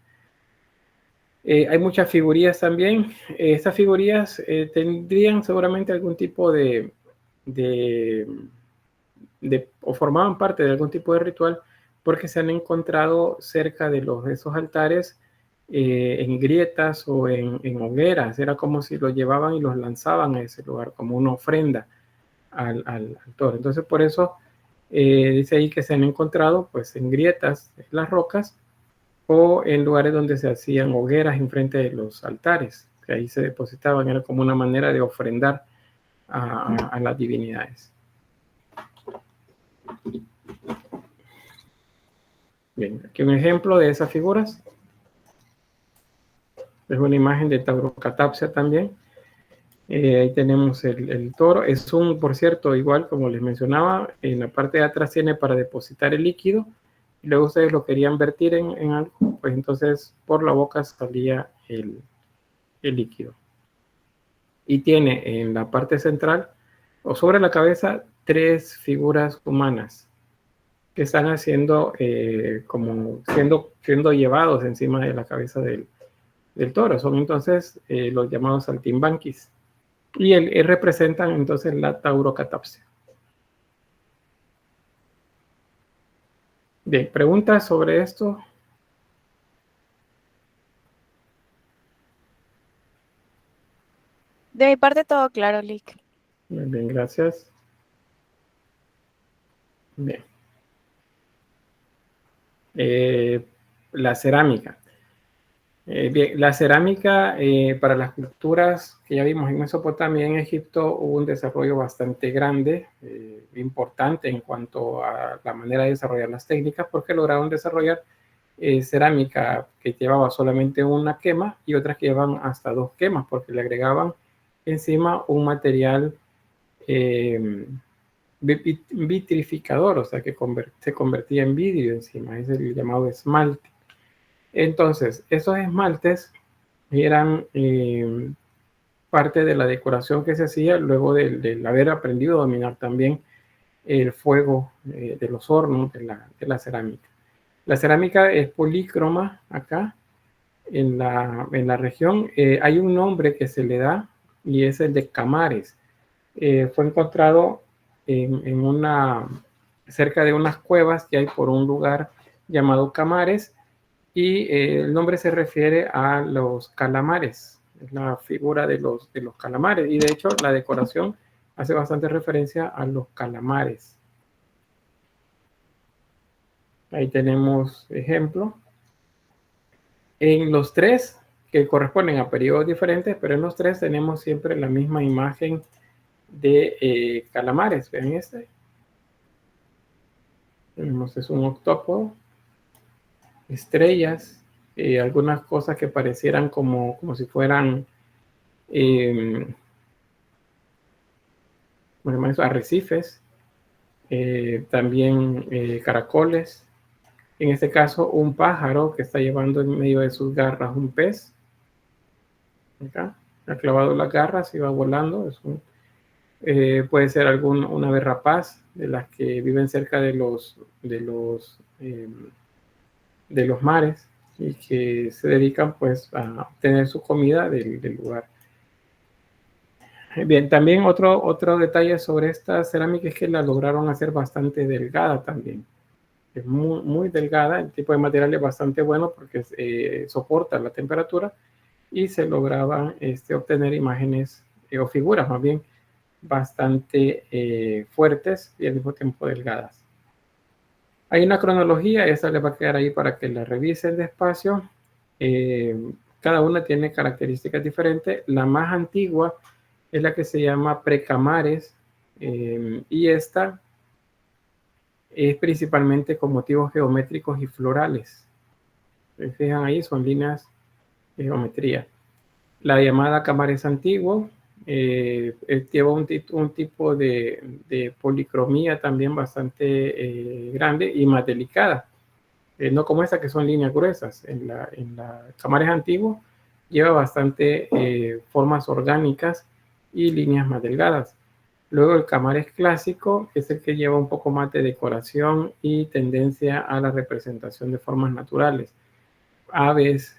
Hay muchas figurillas también. Estas figurillas tendrían seguramente algún tipo o formaban parte de algún tipo de ritual, porque se han encontrado cerca de esos altares en grietas o en hogueras. Era como si los llevaban y los lanzaban a ese lugar como una ofrenda al toro. Entonces, por eso dice ahí que se han encontrado pues en grietas en las rocas o en lugares donde se hacían hogueras enfrente de los altares, que ahí se depositaban. Era como una manera de ofrendar a las divinidades. Bien, aquí un ejemplo de esas figuras. Es una imagen de Taurocatapsia también. Ahí tenemos el toro. Es por cierto, igual como les mencionaba, en la parte de atrás tiene para depositar el líquido. Y luego ustedes lo querían vertir en algo, pues entonces por la boca salía el líquido. Y tiene en la parte central o sobre la cabeza 3 figuras humanas que están haciendo como siendo llevados encima de la cabeza del toro. Son entonces los llamados saltimbanquis. Y representan entonces la Taurocatapsia. Bien, ¿preguntas sobre esto? De mi parte todo claro, Lick. Muy bien, gracias. Bien. La cerámica. Bien, la cerámica para las culturas que ya vimos en Mesopotamia, en Egipto, hubo un desarrollo bastante grande, importante en cuanto a la manera de desarrollar las técnicas, porque lograron desarrollar cerámica que llevaba solamente una quema y otras que llevaban hasta 2 quemas, porque le agregaban encima un material vitrificador, o sea que se convertía en vidrio encima, es el llamado esmalte. Entonces, esos esmaltes eran parte de la decoración que se hacía luego de haber aprendido a dominar también el fuego de los hornos de la cerámica. La cerámica es polícroma acá en la región. Hay un nombre que se le da y es el de camares. Fue encontrado cerca de unas cuevas que hay por un lugar llamado Camares. Y el nombre se refiere a los calamares. es la figura de los calamares, y de hecho la decoración hace bastante referencia a los calamares. Ahí tenemos ejemplo. En los tres, que corresponden a periodos diferentes, pero en los tres tenemos siempre la misma imagen de calamares. Vean este. Tenemos, es un octópodo, estrellas, algunas cosas que parecieran como si fueran arrecifes, también caracoles. En este caso, un pájaro que está llevando en medio de sus garras un pez. Acá, ha clavado las garras y va volando. Puede ser una ave rapaz de las que viven cerca de los mares y que se dedican pues a obtener su comida del lugar. Bien, también otro detalle sobre esta cerámica es que la lograron hacer bastante delgada también. Es muy delgada, el tipo de material es bastante bueno porque soporta la temperatura y se lograba obtener imágenes o figuras más bien bastante fuertes y al mismo tiempo delgadas. Hay una cronología, esa les va a quedar ahí para que la revisen despacio. Cada una tiene características diferentes. La más antigua es la que se llama precamares y esta es principalmente con motivos geométricos y florales. Se fijan ahí, son líneas de geometría. La llamada camares antiguo lleva un tipo de policromía también bastante grande y más delicada. No como esta que son líneas gruesas. En la camares antiguo lleva bastante formas orgánicas y líneas más delgadas. Luego el camares clásico es el que lleva un poco más de decoración y tendencia a la representación de formas naturales. Aves,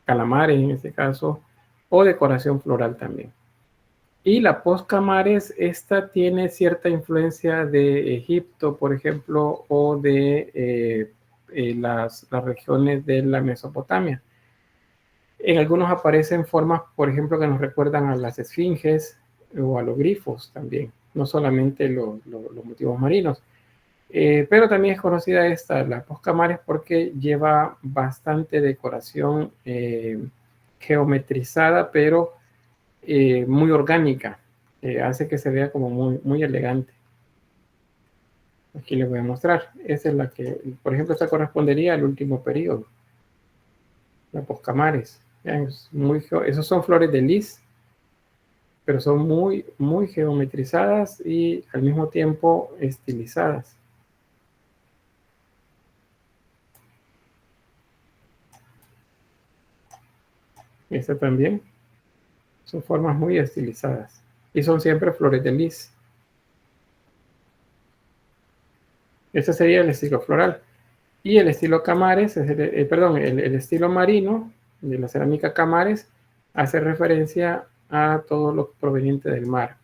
calamares en este caso, o decoración floral también. Y la postcamares, esta tiene cierta influencia de Egipto, por ejemplo, o de las regiones de la Mesopotamia. En algunos aparecen formas, por ejemplo, que nos recuerdan a las esfinges o a los grifos también, no solamente los motivos marinos. Pero también es conocida la postcamares, porque lleva bastante decoración geometrizada, pero muy orgánica. Hace que se vea como muy elegante. Aquí les voy a mostrar. Esa es la que, por ejemplo, esta correspondería al último periodo. La postcamares. Esos son flores de lis, pero son muy geometrizadas y al mismo tiempo estilizadas. Esta también. Son formas muy estilizadas. Y son siempre flores de lis. Este sería el estilo floral. Y el estilo camares, el estilo marino de la cerámica camares hace referencia a todo lo proveniente del mar.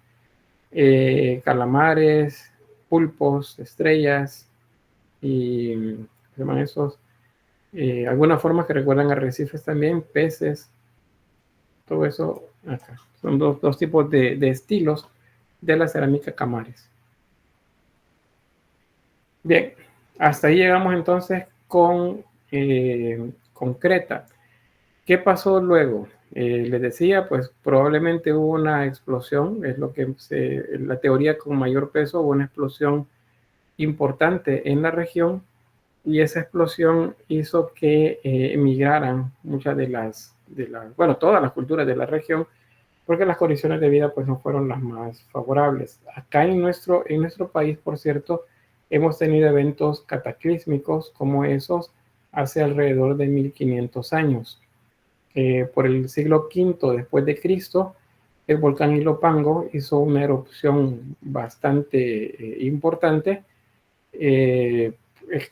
Calamares, pulpos, estrellas y algunas formas que recuerdan a arrecifes también, peces, todo eso acá. Son dos tipos de estilos de la cerámica camares. Bien, hasta ahí llegamos entonces con Creta. ¿Qué pasó luego? Les decía, pues probablemente hubo una explosión, es lo que la teoría con mayor peso, hubo una explosión importante en la región, y esa explosión hizo que emigraran muchas todas las culturas de la región, porque las condiciones de vida pues no fueron las más favorables. Acá en nuestro país, por cierto, hemos tenido eventos cataclísmicos como esos hace alrededor de 1500 años. Por el siglo V después de Cristo, el volcán Ilopango hizo una erupción bastante importante,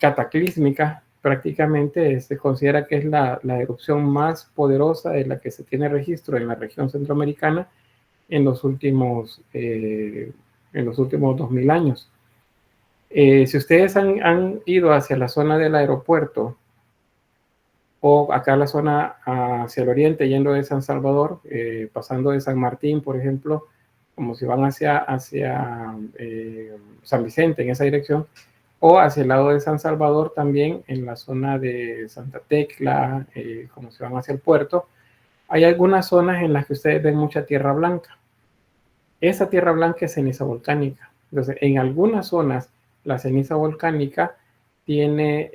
cataclísmica prácticamente. Se considera que es la erupción más poderosa de la que se tiene registro en la región centroamericana en los últimos 2000 años. Si ustedes han ido hacia la zona del aeropuerto o acá la zona hacia el oriente, yendo de San Salvador, pasando de San Martín, por ejemplo, como si van hacia San Vicente, en esa dirección, o hacia el lado de San Salvador también, en la zona de Santa Tecla, como si van hacia el puerto. Hay algunas zonas en las que ustedes ven mucha tierra blanca. Esa tierra blanca es ceniza volcánica. Entonces, en algunas zonas, la ceniza volcánica tiene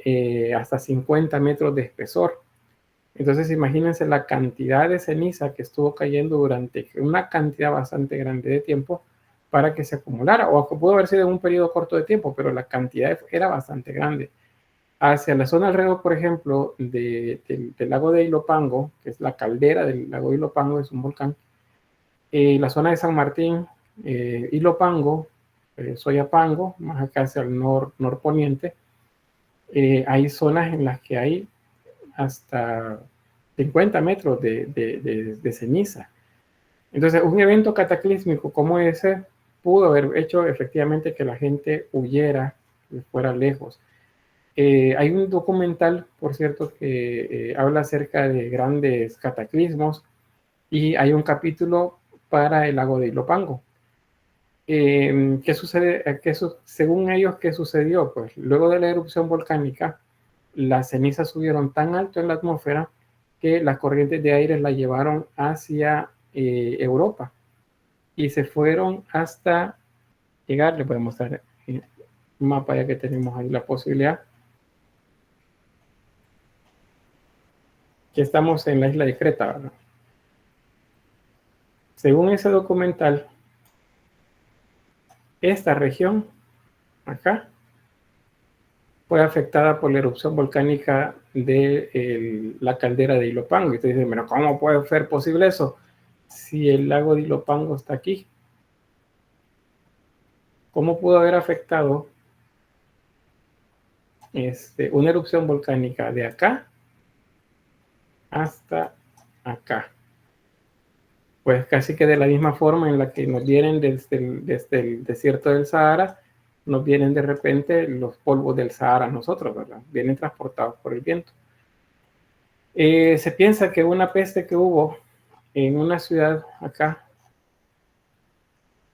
hasta 50 metros de espesor. Entonces, imagínense la cantidad de ceniza que estuvo cayendo durante una cantidad bastante grande de tiempo para que se acumulara, o que pudo haber sido en un periodo corto de tiempo, pero la cantidad era bastante grande. Hacia la zona alrededor, por ejemplo, del lago de Ilopango, que es la caldera del lago de Ilopango, es un volcán, la zona de San Martín, Ilopango, Soyapango, más acá hacia el norponiente, hay zonas en las que hay hasta 50 metros de ceniza. Entonces, un evento cataclísmico como ese pudo haber hecho efectivamente que la gente huyera, que fuera lejos. Hay un documental, por cierto, que habla acerca de grandes cataclismos, y hay un capítulo para el lago de Ilopango. ¿Qué sucede? Según ellos, ¿qué sucedió? Pues luego de la erupción volcánica, las cenizas subieron tan alto en la atmósfera que las corrientes de aire la llevaron hacia Europa y se fueron hasta llegar. Les voy a mostrar un mapa ya que tenemos ahí la posibilidad. Que estamos en la isla de Creta, ¿verdad? Según ese documental, esta región acá fue afectada por la erupción volcánica de la caldera de Ilopango. Y ustedes dicen, pero ¿cómo puede ser posible eso si el lago de Ilopango está aquí? ¿Cómo pudo haber afectado una erupción volcánica de acá hasta acá? Pues casi que de la misma forma en la que nos vienen desde el desierto del Sahara, nos vienen de repente los polvos del Sahara a nosotros, ¿verdad? Vienen transportados por el viento. Se piensa que una peste que hubo en una ciudad acá,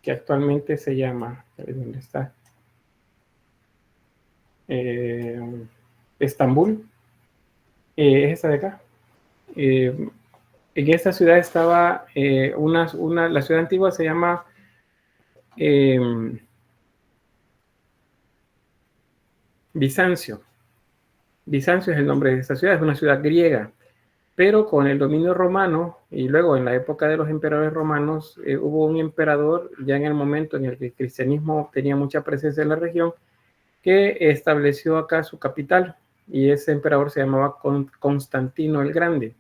que actualmente se llama, ¿dónde está? Estambul, es esta de acá. En esta ciudad estaba la ciudad antigua se llama Bizancio. Bizancio es el nombre de esta ciudad, es una ciudad griega, pero con el dominio romano y luego en la época de los emperadores romanos hubo un emperador ya en el momento en el que el cristianismo tenía mucha presencia en la región, que estableció acá su capital, y ese emperador se llamaba Constantino el Grande,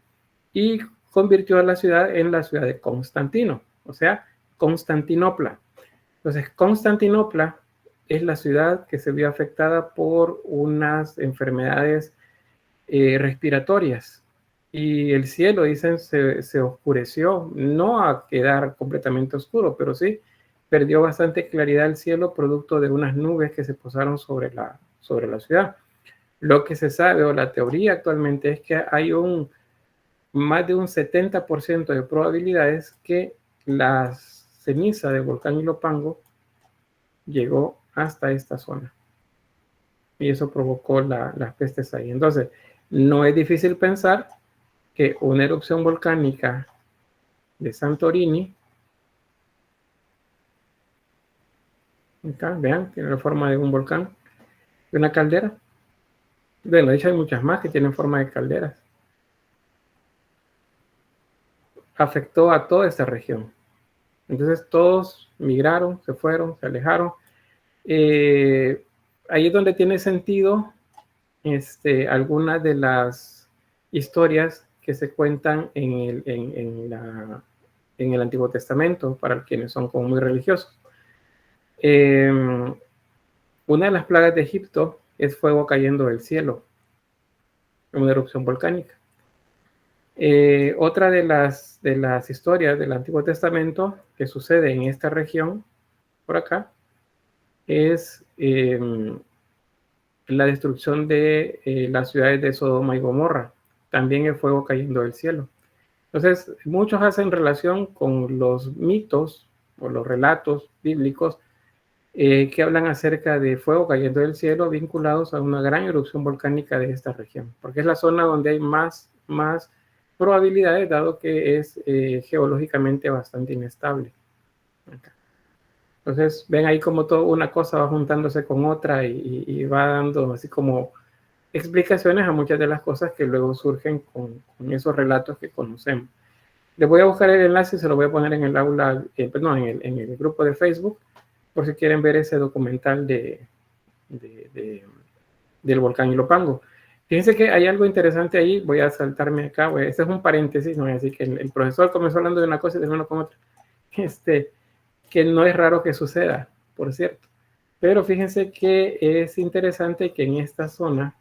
y convirtió a la ciudad en la ciudad de Constantino, o sea, Constantinopla. Entonces, Constantinopla es la ciudad que se vio afectada por unas enfermedades respiratorias, y el cielo, dicen, se oscureció, no a quedar completamente oscuro, pero sí perdió bastante claridad el cielo producto de unas nubes que se posaron sobre la ciudad. Lo que se sabe, o la teoría actualmente, es que hay más de un 70% de probabilidades que la ceniza del volcán Ilopango llegó hasta esta zona. Y eso provocó las pestes ahí. Entonces, no es difícil pensar que una erupción volcánica de Santorini, acá, vean, tiene la forma de un volcán, de una caldera. Bueno, de hecho hay muchas más que tienen forma de calderas. Afectó a toda esta región. Entonces todos migraron, se fueron, se alejaron. Ahí es donde tiene sentido algunas de las historias que se cuentan en el Antiguo Testamento para quienes son como muy religiosos. Una de las plagas de Egipto es fuego cayendo del cielo, una erupción volcánica. Otra de las historias del Antiguo Testamento que sucede en esta región, por acá, es la destrucción de las ciudades de Sodoma y Gomorra. también el fuego cayendo del cielo. Entonces, muchos hacen relación con los mitos o los relatos bíblicos que hablan acerca de fuego cayendo del cielo vinculados a una gran erupción volcánica de esta región, porque es la zona donde hay más probabilidades, dado que es geológicamente bastante inestable. Acá. Entonces, ven ahí como toda una cosa va juntándose con otra y va dando así como explicaciones a muchas de las cosas que luego surgen con esos relatos que conocemos. Les voy a buscar el enlace y se lo voy a poner en el aula, perdón, en el grupo de Facebook, por si quieren ver ese documental del volcán Ilopango. Fíjense que hay algo interesante ahí, voy a saltarme acá, este es un paréntesis, ¿no? Así que el profesor comenzó hablando de una cosa y terminó con otra. Que no es raro que suceda, por cierto. Pero fíjense que es interesante que en esta zona,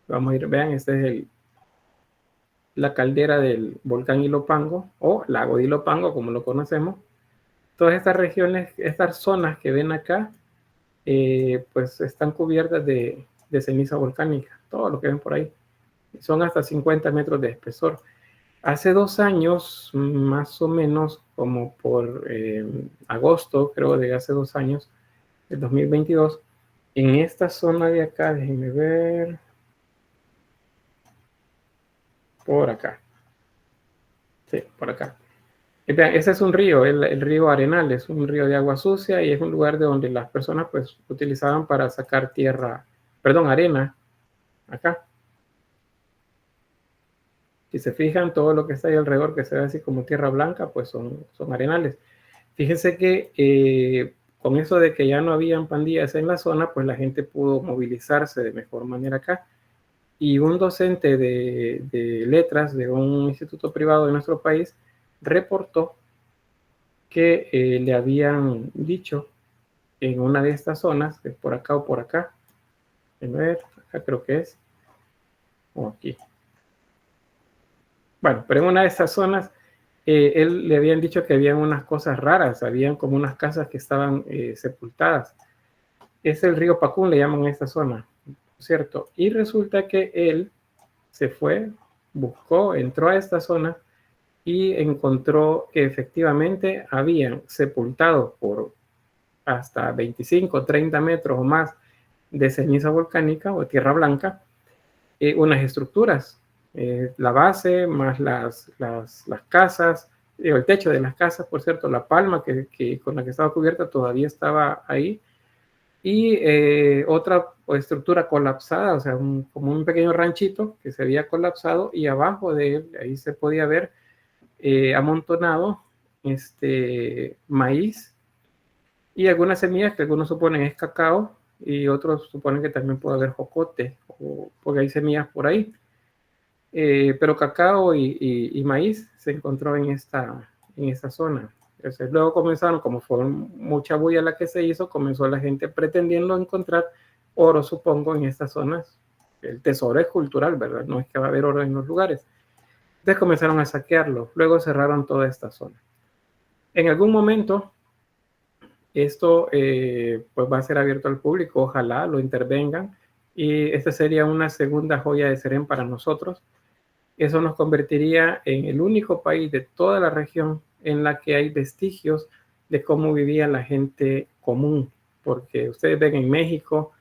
vamos a ir, vean, esta es la caldera del volcán Ilopango, o lago de Ilopango, como lo conocemos. Todas estas regiones, estas zonas que ven acá, pues están cubiertas de ceniza volcánica, todo lo que ven por ahí. Son hasta 50 metros de espesor. Hace 2 años, más o menos, como por agosto, creo, de hace 2 años, del 2022, en esta zona de acá, déjenme ver, por acá. Sí, por acá. Ese es un río, el río Arenal, es un río de agua sucia y es un lugar de donde las personas pues utilizaban para sacar arena, acá. Si se fijan, todo lo que está ahí alrededor, que se ve así como tierra blanca, pues son arenales. Fíjense que con eso de que ya no habían pandillas en la zona, pues la gente pudo movilizarse de mejor manera acá. Y un docente de letras de un instituto privado de nuestro país reportó que le habían dicho en una de estas zonas, por acá o por acá, a ver, acá creo que es, o aquí. Bueno, pero en una de estas zonas, él le habían dicho que habían unas cosas raras, habían como unas casas que estaban sepultadas. Es el río Pacún, le llaman a esta zona, ¿cierto? Y resulta que él se fue, buscó, entró a esta zona y encontró que efectivamente habían sepultado por hasta 25, 30 metros o más de ceniza volcánica o tierra blanca, unas estructuras. La base, más las casas, el techo de las casas, por cierto, la palma con la que estaba cubierta todavía estaba ahí, y otra estructura colapsada, o sea, como un pequeño ranchito que se había colapsado, y abajo de él, ahí se podía ver amontonado maíz y algunas semillas que algunos suponen es cacao y otros suponen que también puede haber jocote, porque hay semillas por ahí. Pero cacao y maíz se encontró en esta zona. Entonces, luego comenzaron, como fue mucha bulla la que se hizo, comenzó la gente pretendiendo encontrar oro, supongo, en estas zonas. El tesoro es cultural, ¿verdad? No es que va a haber oro en los lugares. Entonces comenzaron a saquearlo. Luego cerraron toda esta zona. En algún momento, esto pues va a ser abierto al público. Ojalá lo intervengan. Y esta sería una segunda joya de Serén para nosotros. Eso nos convertiría en el único país de toda la región en la que hay vestigios de cómo vivía la gente común, porque ustedes ven en México,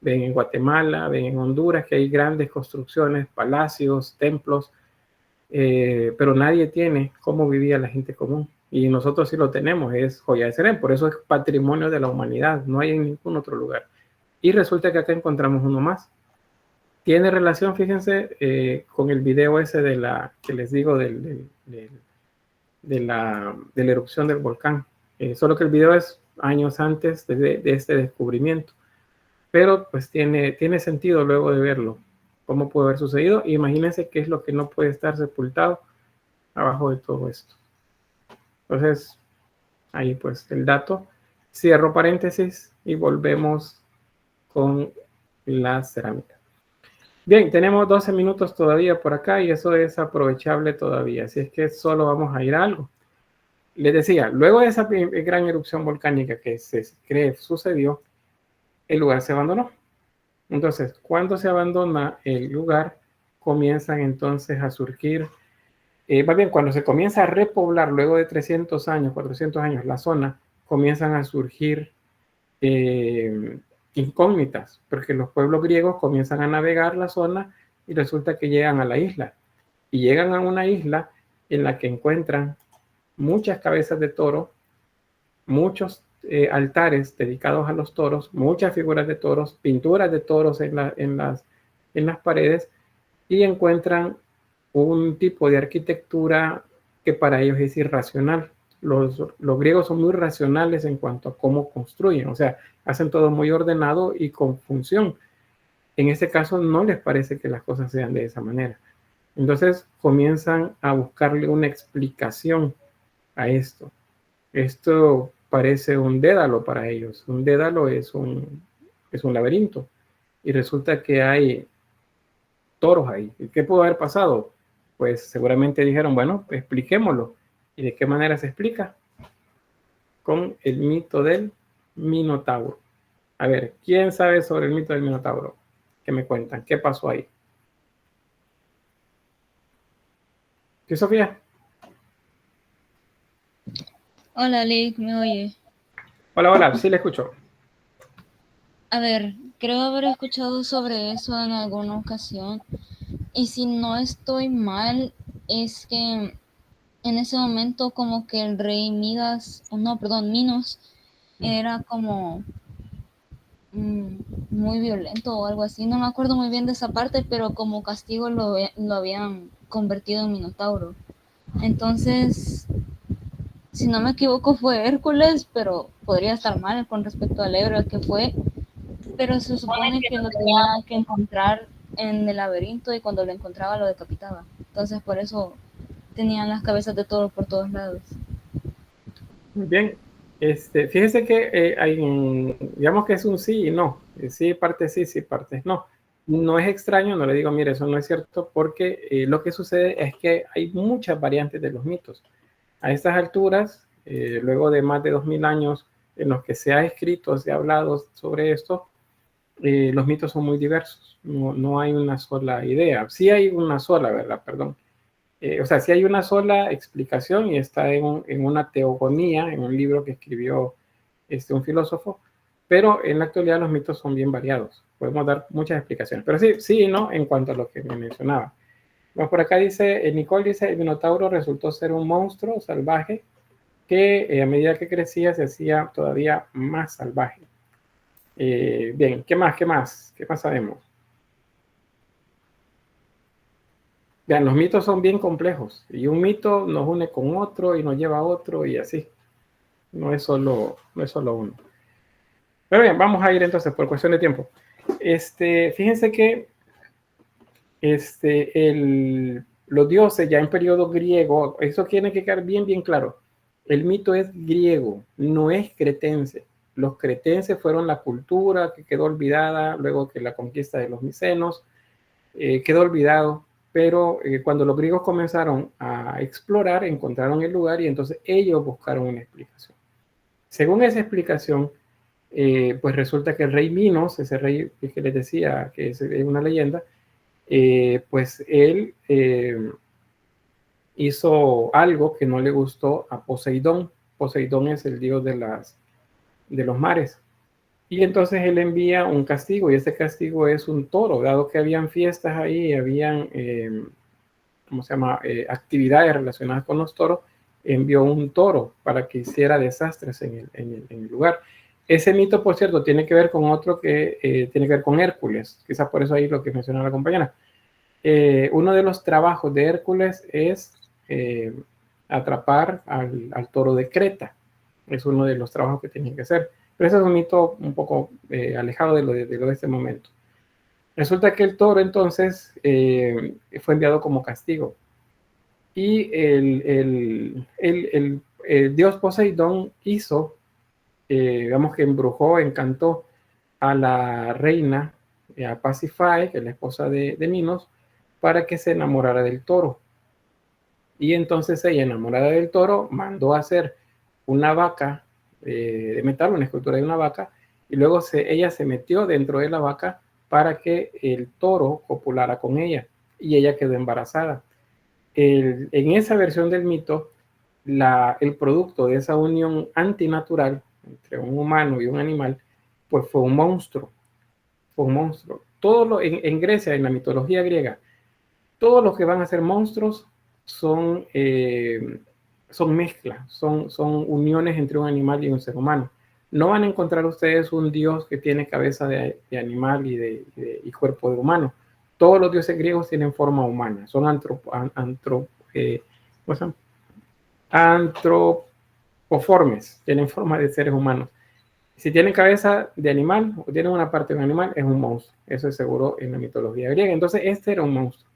ven en Guatemala, ven en Honduras que hay grandes construcciones, palacios, templos, pero nadie tiene cómo vivía la gente común. Y nosotros sí lo tenemos, es joya de Serén, por eso es patrimonio de la humanidad, no hay en ningún otro lugar. Y resulta que acá encontramos uno más. Tiene relación, fíjense, con el video ese que les digo de la erupción del volcán. Solo que el video es años antes de este descubrimiento. Pero pues tiene sentido luego de verlo, cómo puede haber sucedido. Imagínense qué es lo que no puede estar sepultado abajo de todo esto. Entonces, ahí pues el dato. Cierro paréntesis y volvemos con la cerámica. Bien, tenemos 12 minutos todavía por acá y eso es aprovechable todavía, así es que solo vamos a ir a algo. Les decía, luego de esa gran erupción volcánica que se cree sucedió, el lugar se abandonó. Entonces, cuando se abandona el lugar, comienzan entonces a surgir, más bien cuando se comienza a repoblar luego de 300 años, 400 años la zona, comienzan a surgir incógnitas, porque los pueblos griegos comienzan a navegar la zona y resulta que llegan a la isla. Y llegan a una isla en la que encuentran muchas cabezas de toro, muchos altares dedicados a los toros, muchas figuras de toros, pinturas de toros en las paredes, y encuentran un tipo de arquitectura que para ellos es irracional. Los griegos son muy racionales en cuanto a cómo construyen, o sea, hacen todo muy ordenado y con función. En este caso no les parece que las cosas sean de esa manera. Entonces comienzan a buscarle una explicación a esto. Esto parece un dédalo para ellos. Un dédalo es un laberinto. Y resulta que hay toros ahí. ¿Y qué pudo haber pasado? Pues seguramente dijeron, bueno, expliquémoslo. ¿Y de qué manera se explica? Con el mito del Minotauro. A ver, ¿quién sabe sobre el mito del Minotauro? ¿Qué me cuentan? ¿Qué pasó ahí? ¿Qué, Sofía? Hola, Lick, ¿me oye? Hola, hola, sí le escucho. A ver, creo haber escuchado sobre eso en alguna ocasión. Y si no estoy mal, es que en ese momento como que el rey Minos, era como muy violento o algo así. No me acuerdo muy bien de esa parte, pero como castigo lo habían convertido en Minotauro. Entonces, si no me equivoco fue Hércules, pero podría estar mal con respecto al héroe que fue. Pero se supone que lo tenía que encontrar en el laberinto y cuando lo encontraba lo decapitaba. Entonces por eso tenían las cabezas de toro por todos lados. Muy bien. Fíjese que digamos que es un sí y no. Sí, parte sí, sí, parte no. No es extraño, no le digo, mire, eso no es cierto, porque lo que sucede es que hay muchas variantes de los mitos. A estas alturas, luego de más de 2000 años en los que se ha escrito, se ha hablado sobre esto, los mitos son muy diversos. No hay una sola idea. Sí hay una sola, ¿verdad? Perdón. O sea, sí hay una sola explicación y está en una teogonía, en un libro que escribió un filósofo, pero en la actualidad los mitos son bien variados. Podemos dar muchas explicaciones, pero sí y no en cuanto a lo que me mencionaba. Bueno, por acá dice, Nicole dice, el Minotauro resultó ser un monstruo salvaje que a medida que crecía se hacía todavía más salvaje. Bien, ¿qué más? ¿Qué más sabemos? Vean, los mitos son bien complejos y un mito nos une con otro y nos lleva a otro y así. No es solo uno. Pero bien, vamos a ir entonces por cuestión de tiempo. Fíjense que los dioses ya en periodo griego, eso tiene que quedar bien, bien claro. El mito es griego, no es cretense. Los cretenses fueron la cultura que quedó olvidada luego que la conquista de los micenos, quedó olvidado. Pero cuando los griegos comenzaron a explorar, encontraron el lugar y entonces ellos buscaron una explicación. Según esa explicación, pues resulta que el rey Minos, ese rey que les decía que es una leyenda, pues él hizo algo que no le gustó a Poseidón. Poseidón es el dios de los mares. Y entonces él envía un castigo y ese castigo es un toro, dado que habían fiestas ahí, habían actividades relacionadas con los toros, envió un toro para que hiciera desastres en el lugar. Ese mito, por cierto, tiene que ver con otro que tiene que ver con Hércules, quizás por eso ahí lo que mencionó la compañera. Uno de los trabajos de Hércules es atrapar al toro de Creta. Es uno de los trabajos que tienen que hacer. Pero ese es un mito un poco alejado de lo de este momento. Resulta que el toro entonces fue enviado como castigo. Y el dios Poseidón hizo, digamos que embrujó, encantó a la reina, a Pasífae, que es la esposa de Minos, para que se enamorara del toro. Y entonces ella, enamorada del toro, mandó a hacer una vaca de metal, una escultura de una vaca, y luego ella se metió dentro de la vaca para que el toro copulara con ella. y ella quedó embarazada. En esa versión del mito, el producto de esa unión antinatural entre un humano y un animal, pues fue un monstruo. Fue un monstruo. En Grecia, en la mitología griega, todos los que van a ser monstruos son mezclas, son uniones entre un animal y un ser humano. No van a encontrar ustedes un dios que tiene cabeza de animal y cuerpo de humano. Todos los dioses griegos tienen forma humana, son antropoformes, tienen forma de seres humanos. Si tienen cabeza de animal o tienen una parte de un animal, es un monstruo. Eso es seguro en la mitología griega. Entonces, este era un monstruo.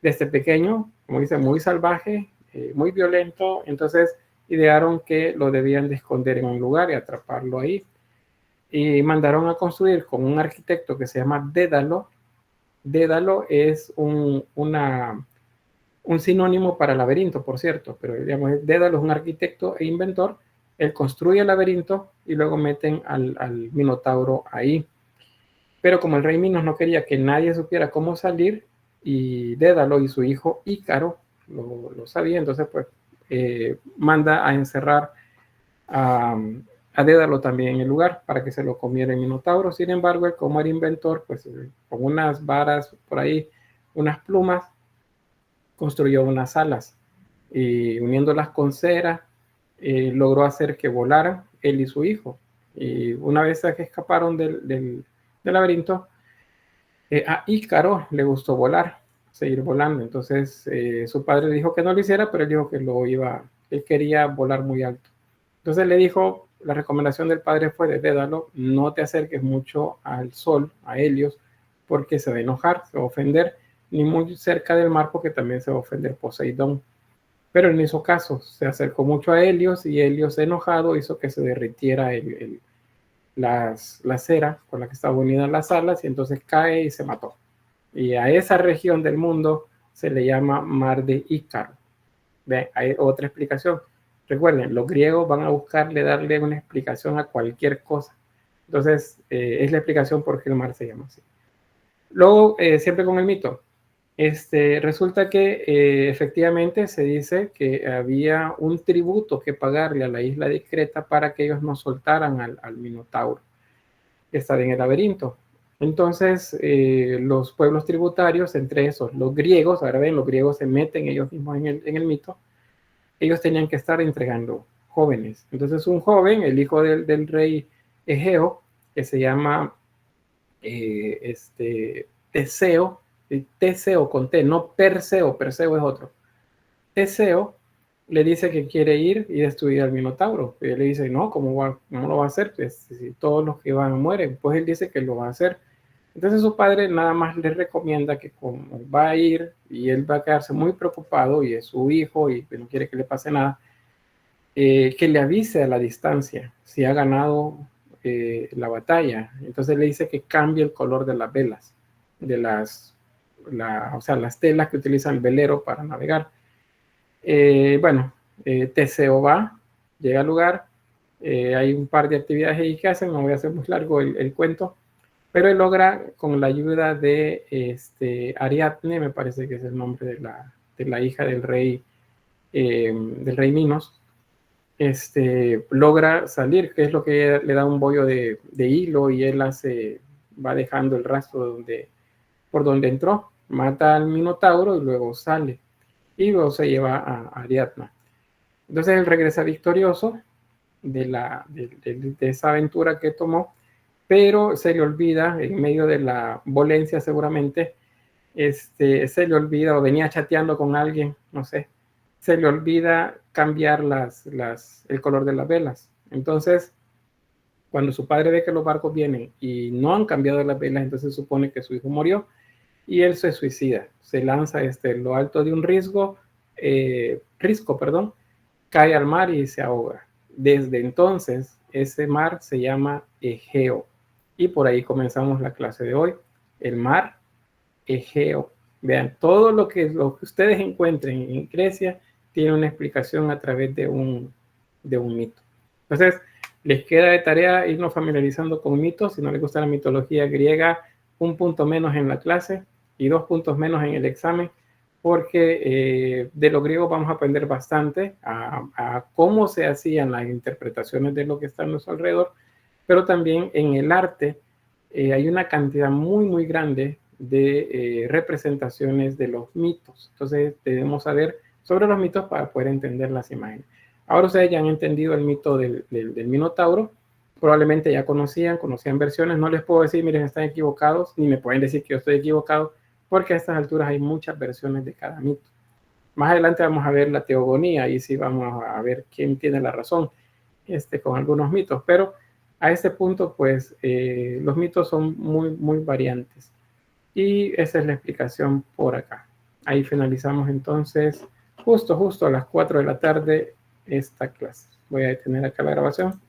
Desde pequeño, como dice, muy salvaje, muy violento. Entonces, idearon que lo debían de esconder en un lugar y atraparlo ahí. Y mandaron a construir con un arquitecto que se llama Dédalo. Dédalo es un sinónimo para laberinto, por cierto, pero digamos, Dédalo es un arquitecto e inventor. Él construye el laberinto y luego meten al Minotauro ahí. Pero como el rey Minos no quería que nadie supiera cómo salir, y Dédalo y su hijo Ícaro lo sabía, entonces pues manda a encerrar a Dédalo también en el lugar para que se lo comiera el Minotauro. Sin embargo, él, como era inventor, pues con unas varas por ahí, unas plumas, construyó unas alas y uniéndolas con cera, logró hacer que volaran él y su hijo. Y una vez que escaparon del laberinto, a Ícaro le gustó volar, seguir volando. Entonces su padre le dijo que no lo hiciera, pero él dijo que él quería volar muy alto. Entonces le dijo, la recomendación del padre fue de Dédalo, no te acerques mucho al sol, a Helios, porque se va a enojar, se va a ofender, ni muy cerca del mar, porque también se va a ofender Poseidón. Pero él no hizo caso, se acercó mucho a Helios y Helios, enojado, hizo que se derritiera la cera con la que estaban unidas las alas, y entonces cae y se mató. Y a esa región del mundo se le llama Mar de Ícaro. ¿Ve? Hay otra explicación. Recuerden, los griegos van a buscarle darle una explicación a cualquier cosa. Entonces, es la explicación por qué el mar se llama así. Luego, siempre con el mito. Resulta que efectivamente se dice que había un tributo que pagarle a la isla de Creta para que ellos no soltaran al Minotauro que estaba en el laberinto. Entonces, los pueblos tributarios, entre esos los griegos, ahora ven, los griegos se meten ellos mismos en el mito, ellos tenían que estar entregando jóvenes. Entonces, un joven, el hijo del rey Egeo, que se llama Teseo, Teseo con T, no Perseo, Perseo es otro. Teseo le dice que quiere ir y destruir al Minotauro. Y él le dice, no, ¿cómo lo va a hacer? Pues, si todos los que van mueren, pues él dice que lo va a hacer. Entonces su padre nada más le recomienda que como va a ir y él va a quedarse muy preocupado y es su hijo y no quiere que le pase nada, que le avise a la distancia si ha ganado la batalla. Entonces le dice que cambie el color de las velas, de las telas que utiliza el velero para navegar. Teseo va, llega al lugar, hay un par de actividades ahí que hacen, no voy a hacer muy largo el cuento, pero él logra, con la ayuda de Ariadne, me parece que es el nombre de la hija del rey Minos, logra salir, que es lo que le da un bollo de hilo, y él va dejando el rastro por donde entró, mata al Minotauro y luego sale, y luego se lleva a Ariadna. Entonces él regresa victorioso de esa aventura que tomó, pero se le olvida, en medio de la violencia seguramente, se le olvida, o venía chateando con alguien, no sé, se le olvida cambiar el color de las velas. Entonces, cuando su padre ve que los barcos vienen y no han cambiado las velas, entonces supone que su hijo murió y él se suicida. Se lanza lo alto de un risco, cae al mar y se ahoga. Desde entonces, ese mar se llama Egeo. Y por ahí comenzamos la clase de hoy. El mar Egeo. Vean, todo lo que ustedes encuentren en Grecia tiene una explicación a través de un mito. Entonces, les queda de tarea irnos familiarizando con mitos. Si no les gusta la mitología griega, un punto menos en la clase. y 2 puntos menos en el examen, porque de los griegos vamos a aprender bastante a cómo se hacían las interpretaciones de lo que está a nuestro alrededor, pero también en el arte hay una cantidad muy, muy grande de representaciones de los mitos. Entonces debemos saber sobre los mitos para poder entender las imágenes. Ahora ustedes ya han entendido el mito del Minotauro, probablemente ya conocían versiones, no les puedo decir, miren, están equivocados, ni me pueden decir que yo estoy equivocado, porque a estas alturas hay muchas versiones de cada mito. Más adelante vamos a ver la teogonía, y sí vamos a ver quién tiene la razón con algunos mitos, pero a este punto, pues, los mitos son muy, muy variantes. Y esa es la explicación por acá. Ahí finalizamos entonces, justo a las 4 de la tarde, esta clase. Voy a detener acá la grabación.